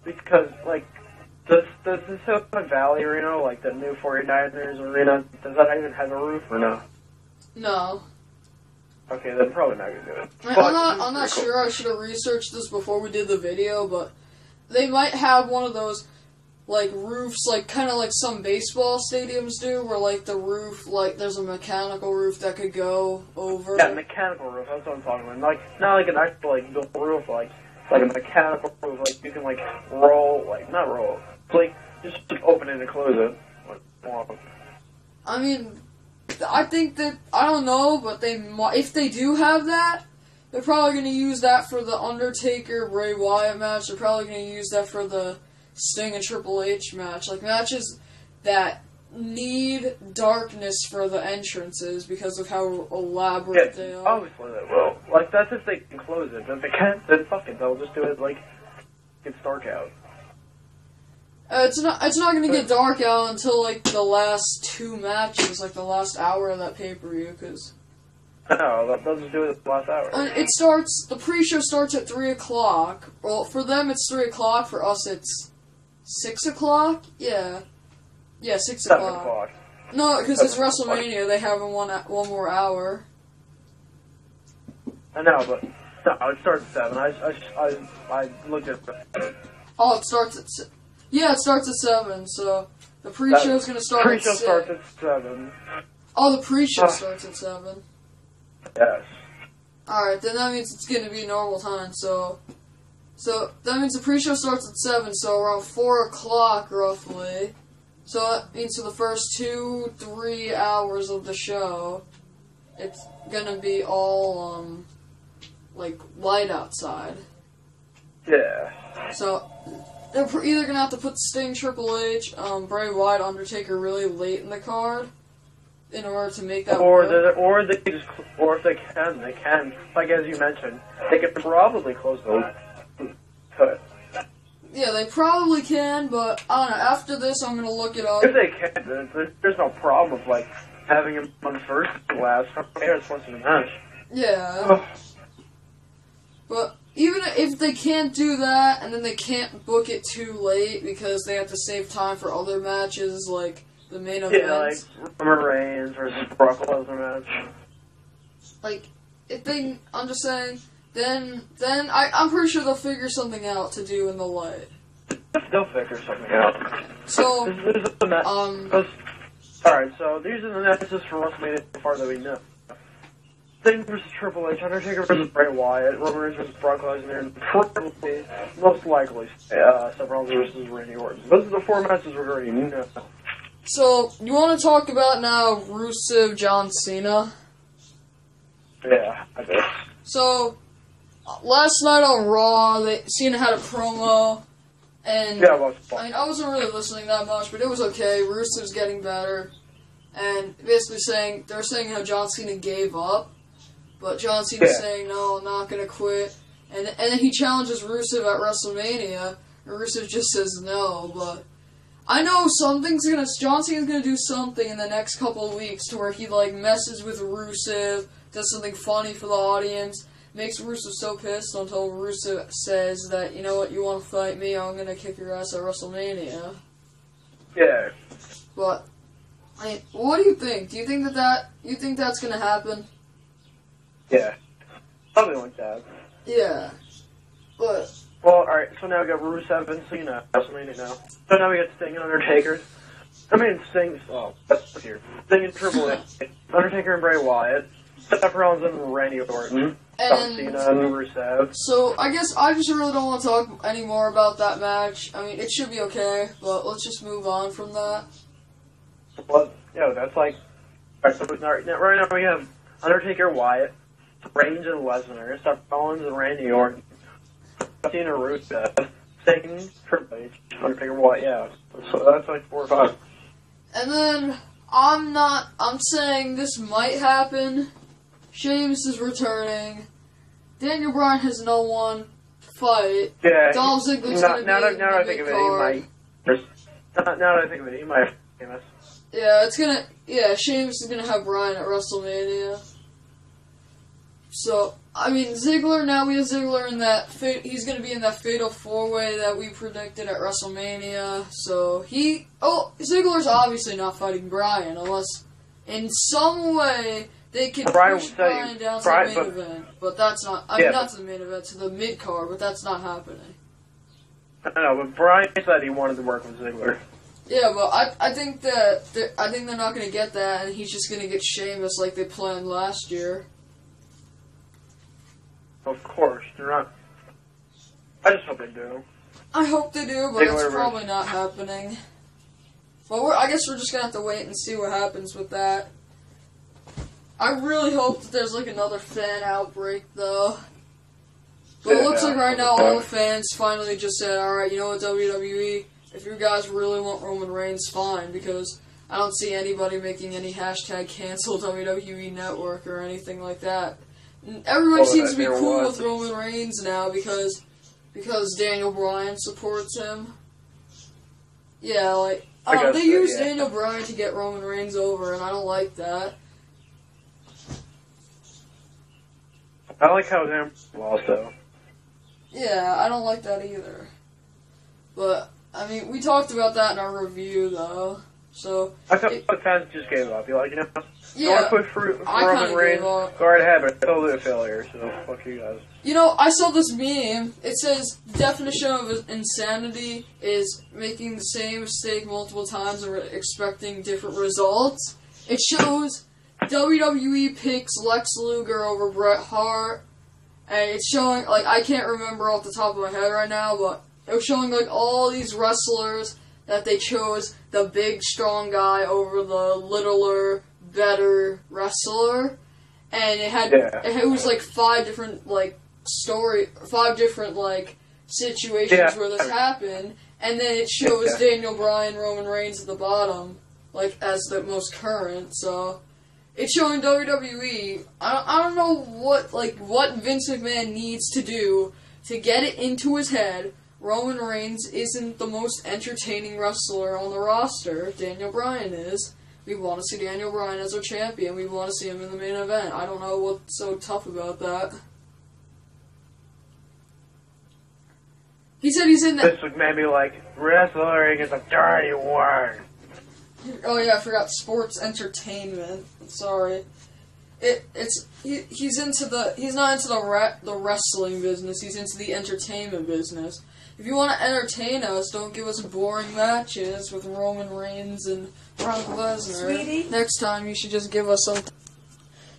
Because, like, does the Silicon Valley arena, like the new 49ers arena, does that even have a roof or no? No. Okay, they're probably not gonna do it. I mean, I'm not sure. I should have researched this before we did the video, but they might have one of those, like, roofs, like, kind of like some baseball stadiums do, where, like, the roof, like, there's a mechanical roof that could go over. Yeah, mechanical roof, that's what I'm talking about. Like, not like an actual, like, built roof, like a mechanical roof, like, you can, like, roll, like, not roll, like, just open it and close it. Like, I mean, I think that, I don't know, but if they do have that, they're probably going to use that for the Undertaker Bray Wyatt match. They're probably going to use that for the Sting and Triple H match. Like, matches that need darkness for the entrances because of how elaborate they are. Obviously they will. Like, that's if they can close it. If they can't, then fuck it. They'll just do it, like, it's dark out. It's not going to get dark out until, like, the last two matches, like, the last hour of that pay-per-view, because... No, they'll just do it the last hour. The pre-show starts at 3 o'clock. Well, for them it's 3 o'clock, for us it's 6 o'clock? Yeah. Yeah, 6 o'clock. 7 o'clock. No, because it's WrestleMania, they have one more hour. I know, but... No, it starts at 7. I looked at it. Oh, it starts at 6. Yeah, it starts at 7, so the pre-show's gonna start at 6. Pre-show starts at 7. Oh, the pre-show starts at 7. Yes. Alright, then that means it's gonna be normal time, so that means the pre-show starts at 7, so around 4 o'clock, roughly. So that means for the first 2-3 hours of the show, it's gonna be all, like, light outside. Yeah. So... they're either gonna have to put Sting, Triple H, Bray Wyatt, Undertaker really late in the card in order to make that work. Or if they can, like as you mentioned, they could probably close the cut. Yeah, they probably can, but I don't know. After this, I'm gonna look it up. If they can, there's no problem with like having him on first and last. It's once in a match. Yeah. But even if they can't do that, and then they can't book it too late because they have to save time for other matches, like the main event. Yeah, like Roman Reigns versus Brock Lesnar match. Like, I'm just saying, then I'm pretty sure they'll figure something out to do in the light. They'll figure something out. So, alright, so these are the matches for WrestleMania so far that we know. Sting versus Triple H, Undertaker versus Bray Wyatt, Roman Reigns versus Brock Lesnar, and probably, most likely, Seth Rollins versus Randy Orton. Those are the 4 matches we're already know. So, you want to talk about now Rusev, John Cena? Yeah, I guess. So, last night on Raw, Cena had a promo, and yeah, it was fun. I mean, I wasn't really listening that much, but it was okay. Rusev's getting better, and basically they're saying how John Cena gave up. But John Cena's saying, no, I'm not going to quit. And then he challenges Rusev at WrestleMania, and Rusev just says no. But I know John Cena's going to do something in the next couple of weeks to where he, like, messes with Rusev, does something funny for the audience, makes Rusev so pissed until Rusev says that, you know what, you want to fight me, I'm going to kick your ass at WrestleMania. Yeah. But, I mean, what do you think? Do you think you think that's going to happen? Yeah. Something like that. Yeah. But... well, alright, so now we got Rusev and Cena. WrestleMania now. So now we got Sting and Undertaker. Sting and Triple H. Undertaker and Bray Wyatt. Seth Rollins and Randy Orton. And Cena and Rusev. so I guess I just really don't want to talk anymore about that match. I mean, it should be okay, but let's just move on from that. Well, that's like right now we have Undertaker, Wyatt, Reigns and Lesnar, Seth Rollins and Randy Orton, Cena, Rusev, Satan, Triple H, Undertaker, Wyatt. Yeah, so that's like 4 or 5. And then I'm saying this might happen. Sheamus is returning. Daniel Bryan has no one to fight. Yeah. Dolph Ziggler's going to be now that I in think the of it, he might. Now that I think of it, he might have famous. Yeah, Sheamus is gonna have Bryan at WrestleMania. So, I mean, Ziggler, now we have Ziggler in that, he's gonna be in that Fatal 4-Way that we predicted at WrestleMania. So, Ziggler's obviously not fighting Bryan, unless in some way they can push Bryan down to the main event. But that's not, not to the main event, to the mid-card, but that's not happening. I know, but Bryan said he wanted to work with Ziggler. Yeah, but I think they're not going to get that, and he's just going to get Sheamus like they planned last year. Of course, they're not. I just hope they do. I hope they do, but it's probably not happening. But I guess we're just going to have to wait and see what happens with that. I really hope that there's like another fan outbreak, though. But it looks like right now all the fans finally just said, alright, you know what, WWE, if you guys really want Roman Reigns, fine, because I don't see anybody making any hashtag cancel WWE Network or anything like that. Everybody seems to be cool with Roman Reigns now because Daniel Bryan supports him. Yeah, like, they use Daniel Bryan to get Roman Reigns over, and I don't like that. I like how Zam also. Yeah, I don't like that either. But, I mean, we talked about that in our review, though. So I thought the fans just gave up. You're like, you know, yeah, you want to push for Roman Reigns, go right ahead, but it's totally a failure, so fuck you guys. You know, I saw this meme. It says, the definition of insanity is making the same mistake multiple times and expecting different results. It shows WWE picks Lex Luger over Bret Hart, and it's showing, like, I can't remember off the top of my head right now, but it was showing, like, all these wrestlers that they chose the big, strong guy over the littler, better wrestler, and it was, like, 5 different, like, situations where this happened, and then it shows Daniel Bryan, Roman Reigns at the bottom, like, as the most current, so it's showing WWE. I don't know what Vince McMahon needs to do to get it into his head Roman Reigns isn't the most entertaining wrestler on the roster. Daniel Bryan is. We want to see Daniel Bryan as our champion. We want to see him in the main event. I don't know what's so tough about that. He said he's in that. This would maybe like, wrestling is a dirty word. Oh yeah, I forgot sports entertainment. Sorry. He's not into the wrestling business. He's into the entertainment business. If you want to entertain us, don't give us boring matches with Roman Reigns and Brock Lesnar. Sweetie? Next time, you should just give us some.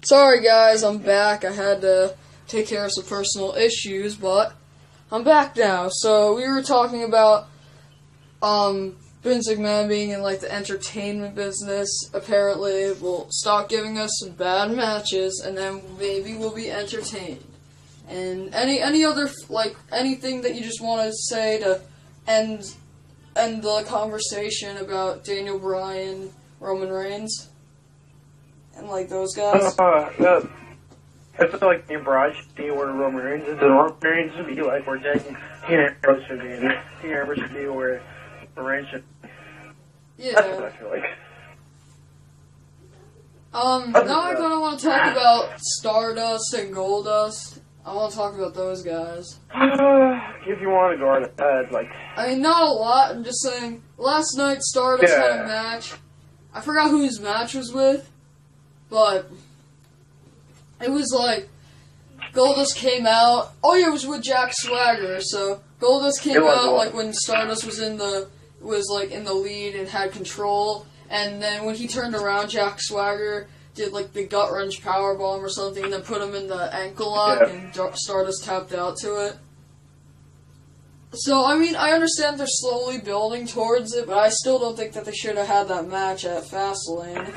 Sorry, guys, I'm back. I had to take care of some personal issues, but I'm back now. So we were talking about Vince McMahon being in like the entertainment business. Apparently, will stop giving us some bad matches, and then maybe we'll be entertained. And any other, like, anything that you just want to say to end the conversation about Daniel Bryan, Roman Reigns, and, like, those guys? I feel like Daniel Bryan should be where Roman Reigns is, and Roman Reigns should be like where Dean Ambrose should be, and Dean Ambrose should be where Reigns should be. Yeah. That's what I feel like. Now I kind of want to talk about Stardust and Goldust. I want to talk about those guys. If you want to go ahead, like... I mean, not a lot. I'm just saying, last night Stardust had a match. I forgot who his match was with, but it was like Goldust came out. Oh yeah, it was with Jack Swagger. So Goldust came out like when Stardust was in the lead and had control. And then when he turned around, Jack Swagger did like the gut wrench power bomb or something, and then put him in the ankle lock, and Stardust tapped out to it. So, I mean, I understand they're slowly building towards it, but I still don't think that they should have had that match at Fastlane.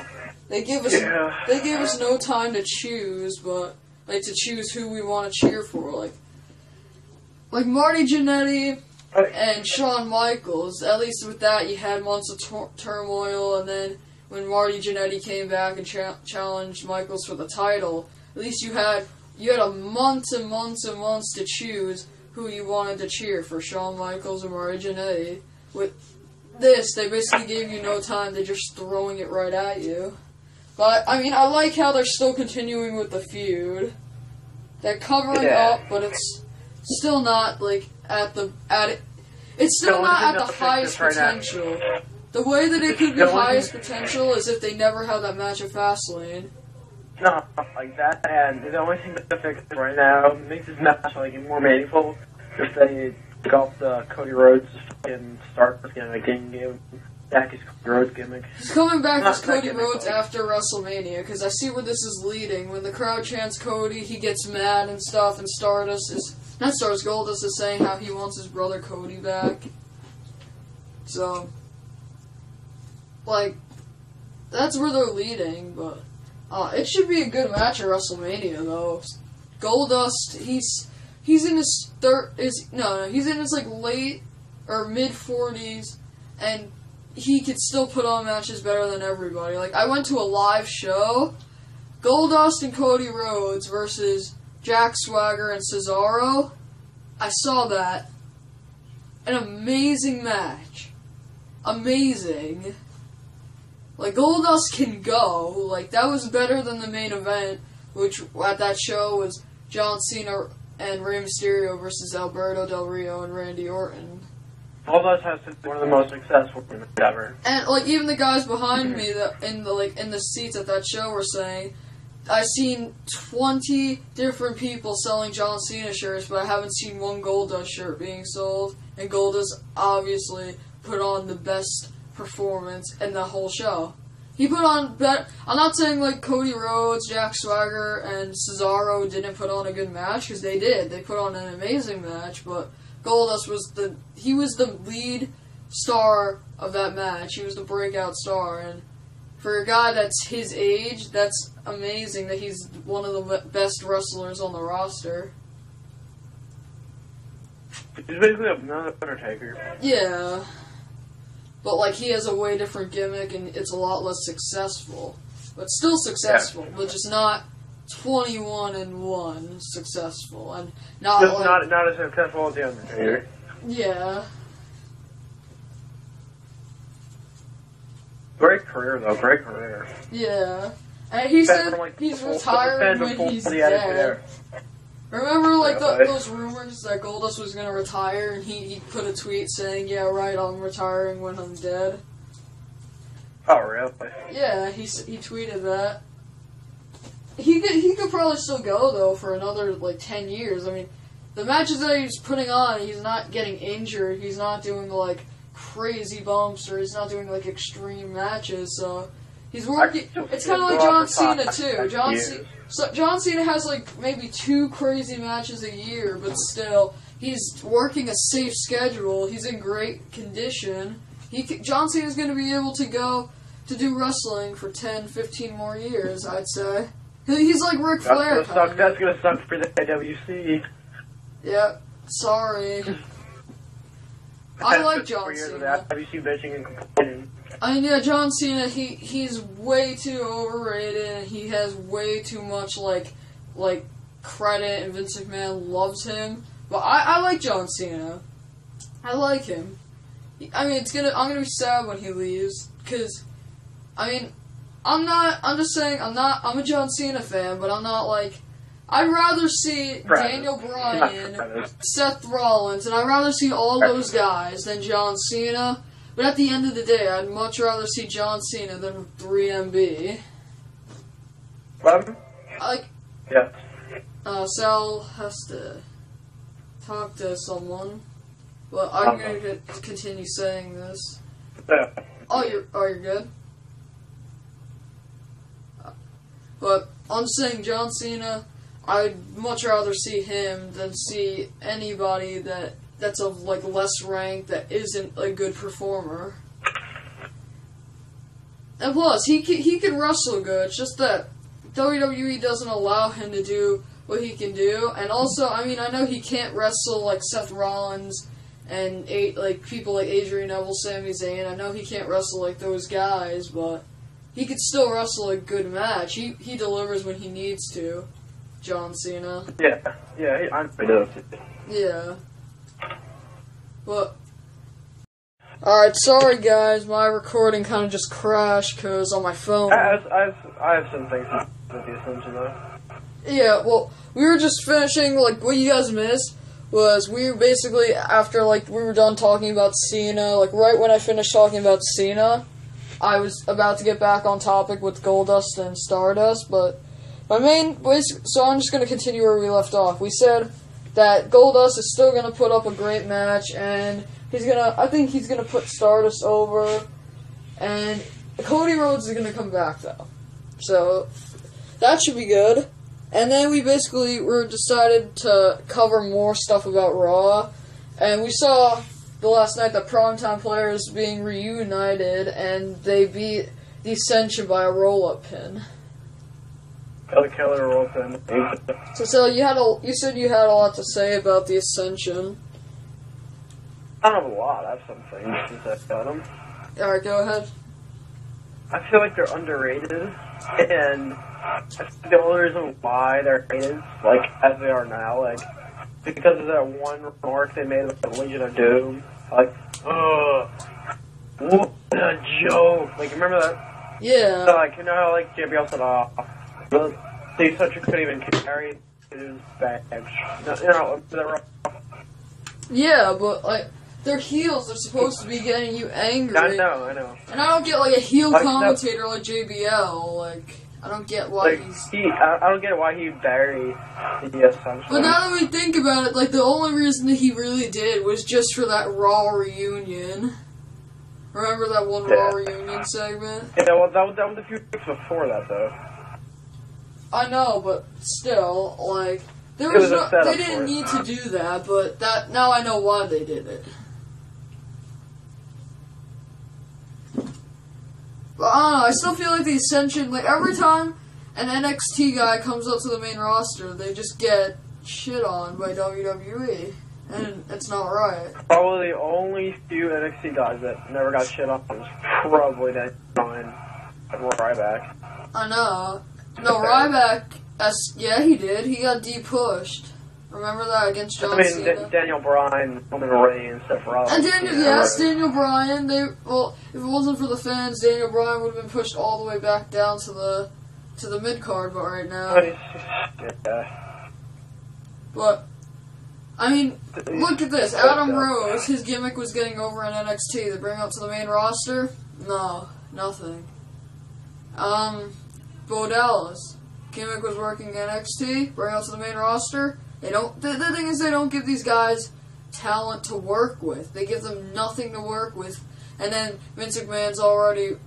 They gave us no time to choose, but like to choose who we want to cheer for, like Marty Jannetty and Shawn Michaels. At least with that, you had months of turmoil, and then when Marty Jannetty came back and challenged Michaels for the title, at least you had a months and months and months to choose who you wanted to cheer for, Shawn Michaels or Marty Jannetty. With this, they basically gave you no time. They're just throwing it right at you. But, I mean, I like how they're still continuing with the feud. They're covering up, but it's still not, like, it's still not at the highest potential. The way that it could be highest potential is if they never had that match at Fastlane. No, like that, and the only thing that fix it right now makes this match like more meaningful if they took off the Cody Rhodes fucking Stardust gimmick and give back his Cody Rhodes gimmick. He's coming back as Cody Rhodes after WrestleMania, because I see where this is leading. When the crowd chants Cody, he gets mad and stuff, and Goldust is saying how he wants his brother Cody back. So, like, that's where they're leading, but it should be a good match at WrestleMania, though. Goldust, he's in his he's in his like late or mid 40s, and he could still put on matches better than everybody. Like, I went to a live show, Goldust and Cody Rhodes versus Jack Swagger and Cesaro. I saw that. An amazing match. Amazing. Like, Goldust can go. Like, that was better than the main event, which at that show was John Cena and Rey Mysterio versus Alberto Del Rio and Randy Orton. Goldust has to be one of the most successful ever. And like, even the guys behind me that in the seats at that show were saying, I've seen 20 different people selling John Cena shirts, but I haven't seen one Goldust shirt being sold. And Goldust obviously put on the best performance in the whole show. He put on I'm not saying like Cody Rhodes, Jack Swagger, and Cesaro didn't put on a good match, because they did. They put on an amazing match, but Goldust was the lead star of that match. He was the breakout star, and for a guy that's his age, that's amazing that he's one of the best wrestlers on the roster. He's basically another Undertaker. Yeah. But, like, he has a way different gimmick, and it's a lot less successful. But still successful, but just not 21-1 successful. And not just like, not as successful as the Undertaker. Yeah. Great career, though. Great career. Yeah. And he said he's retiring when he's dead. Remember, like, those rumors that Goldust was going to retire, and he put a tweet saying, yeah, right, I'm retiring when I'm dead? Oh, really? Yeah, he tweeted that. He could probably still go, though, for another, like, 10 years. I mean, the matches that he's putting on, he's not getting injured, he's not doing, like, crazy bumps, or he's not doing, like, extreme matches, so he's working. It's kind of like John Cena, too. John Cena has, like, maybe 2 crazy matches a year, but still, he's working a safe schedule. He's in great condition. John Cena's going to be able to go to do wrestling for 10, 15 more years, I'd say. He's like Ric Flair. That's going to suck for the IWC. Yeah, sorry. I like John Cena. IWC bitching and complaining. I mean, yeah, John Cena, he's way too overrated, and he has way too much, like credit, and Vince McMahon loves him. But I like John Cena. I like him. I mean, I'm gonna be sad when he leaves, because, I mean, I'm just saying, I'm a John Cena fan, but I'm not, like, I'd rather see Daniel Bryan, Seth Rollins, and I'd rather see all those guys than John Cena. But at the end of the day, I'd much rather see John Cena than 3MB. Yeah. Sal has to talk to someone, but I'm going to continue saying this. Yeah. Oh, you're good? But I'm saying John Cena, I'd much rather see him than see anybody that's of like less rank that isn't a good performer. And plus, he can wrestle good. It's just that WWE doesn't allow him to do what he can do. And also, I mean, I know he can't wrestle like Seth Rollins and like people like Adrian Neville, Sami Zayn. I know he can't wrestle like those guys, but he could still wrestle a good match. He delivers when he needs to. John Cena. Yeah, I know. Yeah. But alright, sorry guys, my recording kind of just crashed because on my phone. I have some things with the Ascension though. Yeah, well, we were just finishing, like, what you guys missed was we were basically, after, like, we were done talking about Cena, like, right when I finished talking about Cena, I was about to get back on topic with Goldust and Stardust, but so I'm just going to continue where we left off. We said that Goldust is still going to put up a great match, and I think he's going to put Stardust over, and Cody Rhodes is going to come back, though. So, that should be good. And then we basically decided to cover more stuff about Raw, and we saw the last night the Primetime Players being reunited, and they beat the Ascension by a roll-up pin. Killer roll-up pin. So you said you had a lot to say about the Ascension. I don't have a lot. I have some things to say about them. Alright, go ahead. I feel like they're underrated, and the only reason why they're rated, like, as they are now, like, because of that one remark they made about the Legion of Doom, like, what a joke. Like, remember that? Yeah. So, like, you know how, like, JBL said, the Ascension couldn't even carry his badge. You know, they're yeah, but, like, they're heels. They're supposed to be getting you angry. I know. And I don't get, like, a heel commentator like JBL. Like, I don't get why I don't get why he buried the Ascension. But now that we think about it, like, the only reason that he really did was just for that Raw reunion. Remember that one Raw reunion segment? Yeah, well, that was a few weeks before that, though. I know, but still, like, they didn't need to do that, but now I know why they did it. But I don't know, I still feel like the Ascension, like, every time an NXT guy comes up to the main roster, they just get shit on by WWE. And it's not right. Probably the only few NXT guys that never got shit on was probably that Bryan and Ryback. I know. No, Ryback, yeah, he did. He got de-pushed. Remember that against John Cena? Daniel Bryan, Roman Reigns, Seth Rollins. And Daniel Bryan. If it wasn't for the fans, Daniel Bryan would have been pushed all the way back down to the mid-card right now. Yeah. But, I mean, look at this. Adam Rose, his gimmick was getting over in NXT. They bring him up to the main roster? No, nothing. Bo Dallas, gimmick was working in NXT, bring up to the main roster. They don't. The thing is, they don't give these guys talent to work with. They give them nothing to work with, and then Vince McMahon's already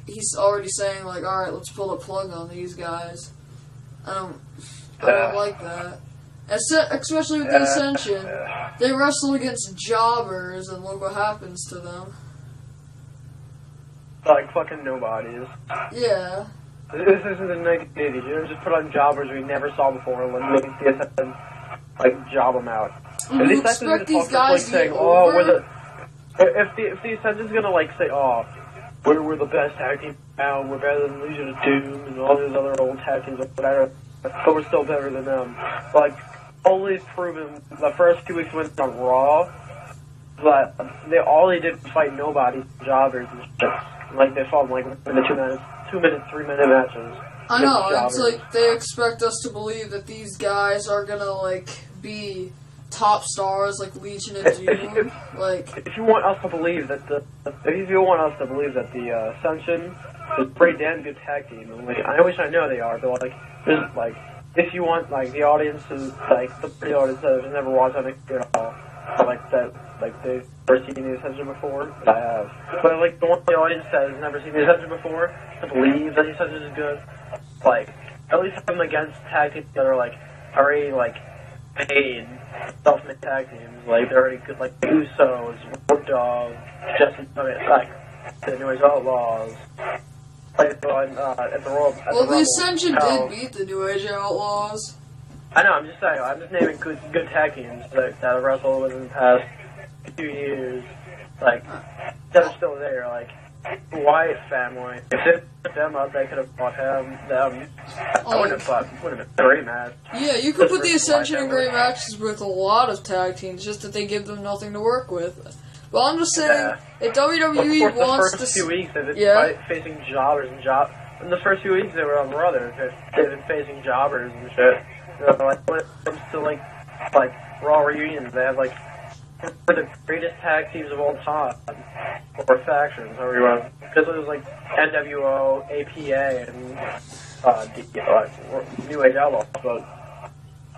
he's already saying like, all right, let's pull the plug on these guys. I don't like that. Especially with the Ascension, they wrestle against jobbers, and look what happens to them. Like fucking nobodies. Yeah. This isn't the 1980s. You don't just put on jobbers we never saw before and let the Ascension, like, job them out. You expect these guys to get over? If the Ascension's gonna, like, say, we're the best tag team now, we're better than Legion of Doom and all these other old tag teams or whatever, but we're still better than them. Like, always proven the first 2 weeks went on Raw, but all they did was fight nobody, jobbers and shit. Like, they fought, like, in the 2 minutes, 3-minute matches. I know, it's like, they expect us to believe that these guys are gonna, like, be top stars, like Legion of Doom. If you want us to believe that the Ascension is a pretty damn good tag team, and, like, I know they are, but, like, if you want, like, the audience to, like, the audience that has never watched anything at all, like, that, like, they've never seen the Ascension before, I have. But, like, the audience that has never seen the Ascension before, to believe that the Ascension is good, like, at least have them against tag teams that are like already like made self-made tag teams. Like they're already good, like the Usos, Road Dogg, Justin, like the New Age Outlaws. Like at the Royal. Well, the Ascension did beat the New Age Outlaws. I know. I'm just saying. I'm just naming good tag teams that have wrestled within the past few years. Like that are still there. Like the Wyatt family. If they put them up, they could have bought them. I wouldn't have thought. Would have been a great match. Yeah, you could put the Ascension in great matches with a lot of tag teams, just that they give them nothing to work with. Well, I'm just saying, if WWE wants to... the first few weeks, they've been facing jobbers and in the first few weeks, they were on the Raw. They've been facing jobbers and shit. You know, like, when it comes to, like Raw reunions, they have, like, the greatest tag teams of all time. Or factions, however you want. Because it was, like, NWO, APA, and, New Age Outlaws. But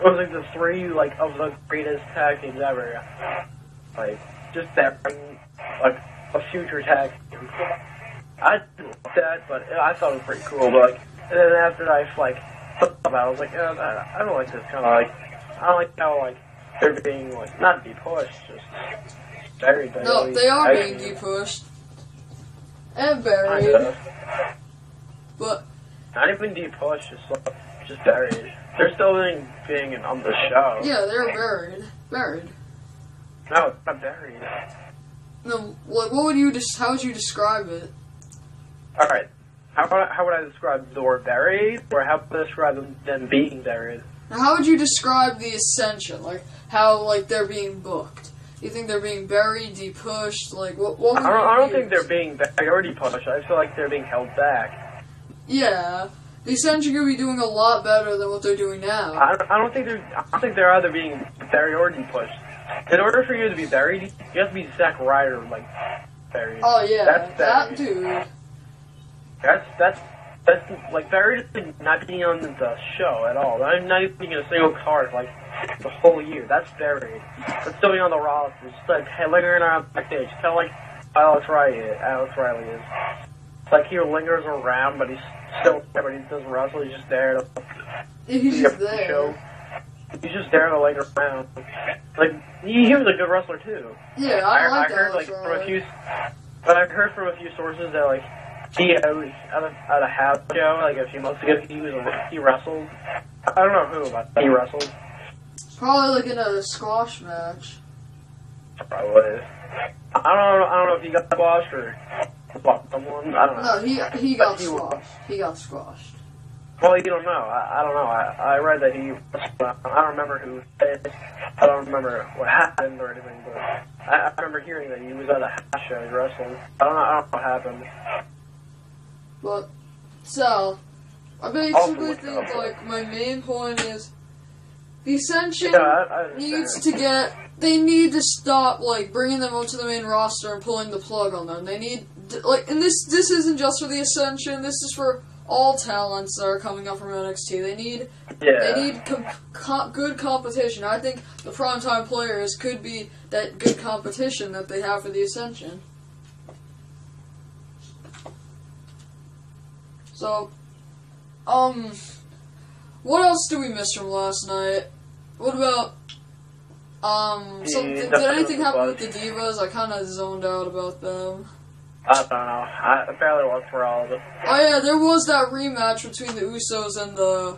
it was, like, the three, like, of the greatest tag teams ever. Like... just that, like, a future tag team. I didn't like that, but I thought it was pretty cool. But, like, and then after I, like, thought about it, I was like, I don't like this kind of, like, I don't like how, like, they're being, like, not de-pushed, just buried. No, they are being de-pushed. And buried. But... not even de-pushed, just buried. They're still being on the show. Yeah, they're buried. Buried. No, it's not buried. No, like, what would you how would you describe it? Alright, how would I describe the word buried, or how would I describe them being buried? Now, how would you describe the Ascension? Like, how, like, they're being booked? You think they're being buried, de-pushed? Like, what would I don't think they're being already pushed. I feel like they're being held back. Yeah. The Ascension could be doing a lot better than what they're doing now. I don't think they're either being buried or de-pushed. In order for you to be buried, you have to be Zack Ryder, like, buried. Oh, yeah, that dude. That's, like, buried is not being on the show at all. Not even being in a single card, like, the whole year. That's buried. But still being on the roster. Just, like, hey, lingering around backstage. Kind of like Alex Riley is. It's like he lingers around, but he's still there, but he doesn't wrestle. He's just there to... He's just there. Show. He's just there to linger around. Like, he was a good wrestler, too. Yeah, I heard, like, but I heard from a few sources that, like, he at a house show, like, a few months ago, he wrestled. I don't know who, but he wrestled. Probably, like, in a squash match. Probably. I don't know if he got squashed or someone. I don't know. No, he got squashed. He got squashed. Well, you don't know. I don't know. I read that he... I don't remember who said it. I don't remember what happened or anything, but I remember hearing that he was at a house show wrestling. I don't know what happened. But, so, I basically think, like, my main point is the Ascension needs to get... They need to stop, like, bringing them onto the main roster and pulling the plug on them. They need... Like, and this isn't just for the Ascension. This is for... all talents that are coming up from NXT. They need good competition. I think the Primetime Players could be that good competition that they have for the Ascension. So, what else do we miss from last night? What about, did anything happen with the Divas? I kind of zoned out about them. I don't know. I barely watched for all of it. Oh yeah, there was that rematch between the Usos and the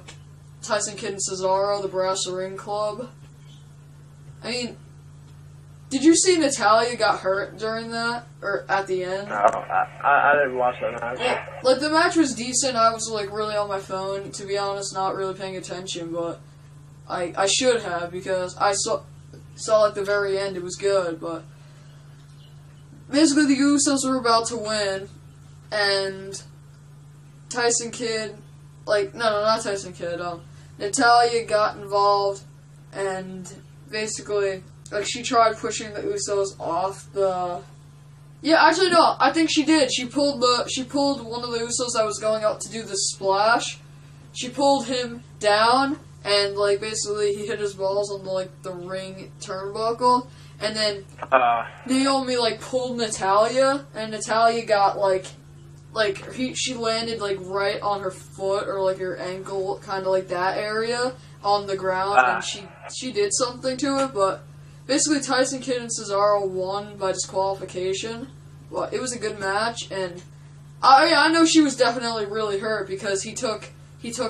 Tyson Kidd and Cesaro, the Brass Ring Club. I mean, did you see Natalya got hurt during that? Or at the end? No, I didn't watch that match. Well, like, the match was decent. I was, like, really on my phone, to be honest, not really paying attention, but I should have, because I saw like, the very end, it was good, but... Basically, the Usos were about to win, and Tyson Kidd, like, no, not Tyson Kidd, Natalya got involved, and basically, like, she tried pushing the Usos off the... Yeah, actually, no, I think she did. She pulled one of the Usos that was going out to do the splash. She pulled him down, and, like, basically, he hit his balls on, like, the ring turnbuckle. And then Naomi, like, pulled Natalya, and Natalya got, like she landed like right on her foot or like her ankle, kind of like that area on the ground, and she did something to it. But basically, Tyson Kidd and Cesaro won by disqualification. Well, it was a good match, and I know she was definitely really hurt because he took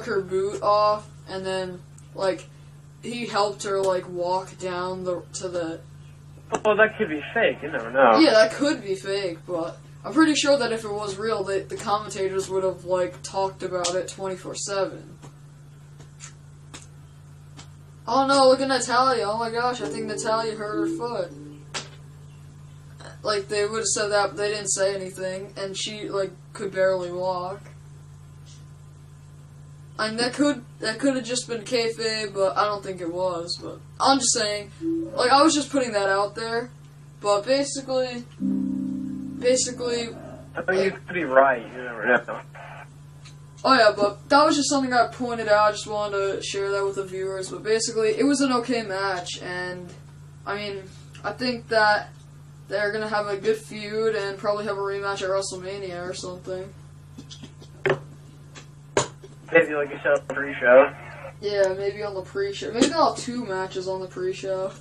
her boot off, and then like he helped her like walk down to the. Well, that could be fake. You never know. Yeah, that could be fake, but I'm pretty sure that if it was real, the commentators would have like talked about it 24/7. Oh no! Look at Natalya. Oh my gosh! I think Natalya hurt her foot. Like they would have said that, but they didn't say anything, and she like could barely walk. And that could have just been kayfabe, but I don't think it was. But I'm just saying, like I was just putting that out there. But basically, I mean, you could be right. You never know. Oh yeah, but that was just something I pointed out. I just wanted to share that with the viewers. But basically, it was an okay match, and I mean, I think that they're gonna have a good feud and probably have a rematch at WrestleMania or something. Maybe like you said on the pre-show. Yeah, maybe on the pre-show. Maybe they'll have 2 matches on the pre-show.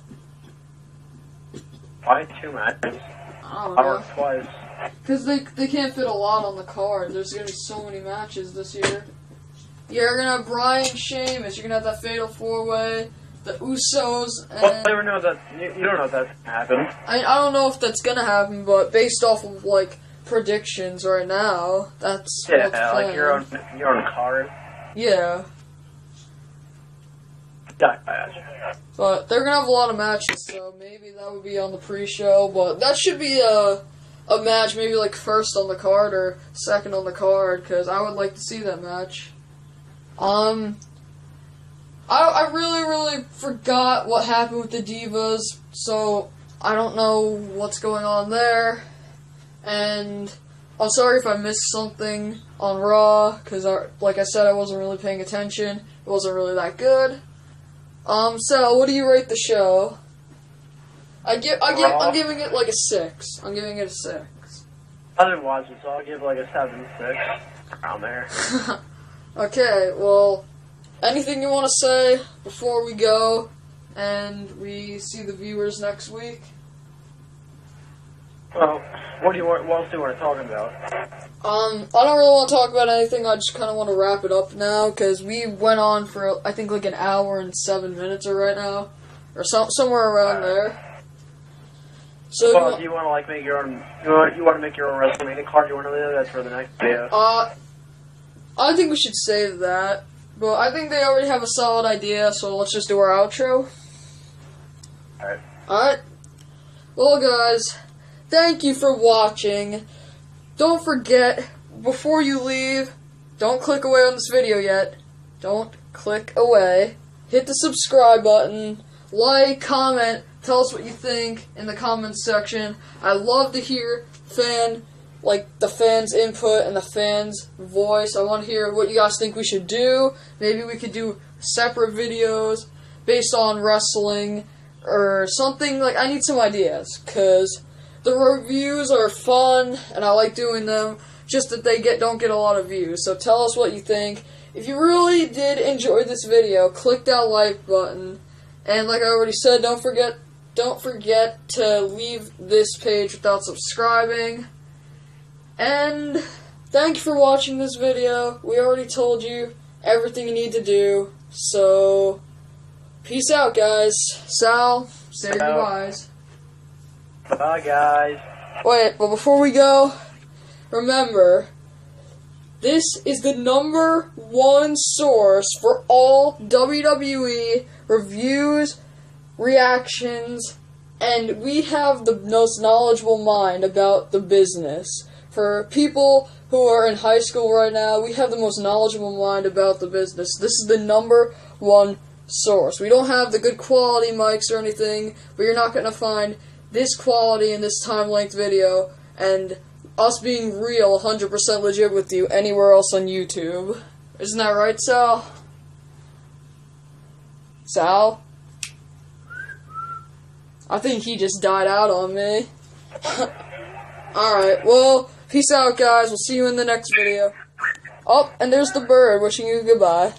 Why 2 matches? I don't know. Or twice. Because they can't fit a lot on the card. There's going to be so many matches this year. You're going to have Bryan Sheamus. You're going to have that Fatal 4-Way. The Usos. And Well, you don't know if that's going to happen. I don't know if that's going to happen, but based off of, like, predictions right now, that's Yeah, what's like your own card. Yeah. Gotcha. But they're going to have a lot of matches, so maybe that would be on the pre-show. But that should be a match, maybe like first on the card or second on the card, because I would like to see that match. I really forgot what happened with the Divas, so I don't know what's going on there. And I'm sorry if I missed something on Raw, because like I said, I wasn't really paying attention. It wasn't really that good. So what do you rate the show? I'm giving it like a 6. I'm giving it a 6. I didn't watch it, so I'll give like a 7-6 around there. Okay, well, anything you want to say before we go and we see the viewers next week? Well, what else do you want to talk about? I don't really want to talk about anything. I just kind of want to wrap it up now, because we went on for, I think, like an hour and 7 minutes right now. Or somewhere around there. So well, do you want to like make your own? You want to make your own WrestleMania card? You want to leave that for the next video? I think we should save that. But I think they already have a solid idea, so let's just do our outro. Alright. Alright. Well, guys, thank you for watching. Don't forget, before you leave, don't click away on this video yet. Don't click away. Hit the subscribe button. Like, comment, tell us what you think in the comments section. I love to hear the fans' input and the fans' voice. I want to hear what you guys think we should do. Maybe we could do separate videos based on wrestling or something. Like, I need some ideas, because the reviews are fun and I like doing them, just that they don't get a lot of views. So tell us what you think. If you really did enjoy this video, click that like button. And like I already said, don't forget to leave this page without subscribing. And thank you for watching this video. We already told you everything you need to do. So, peace out, guys. Sal, say your goodbyes. Bye, guys. Wait, but before we go, remember, this is the #1 source for all WWE reviews, reactions, and we have the most knowledgeable mind about the business. For people who are in high school right now, we have the most knowledgeable mind about the business. This is the #1 source. We don't have the good quality mics or anything, but you're not going to find this quality in this time-length video, and us being real, 100% legit with you anywhere else on YouTube. Isn't that right, Sal? Sal? I think he just died out on me. Alright, well, Peace out, guys. We'll see you in the next video. Oh, and there's the bird wishing you goodbye.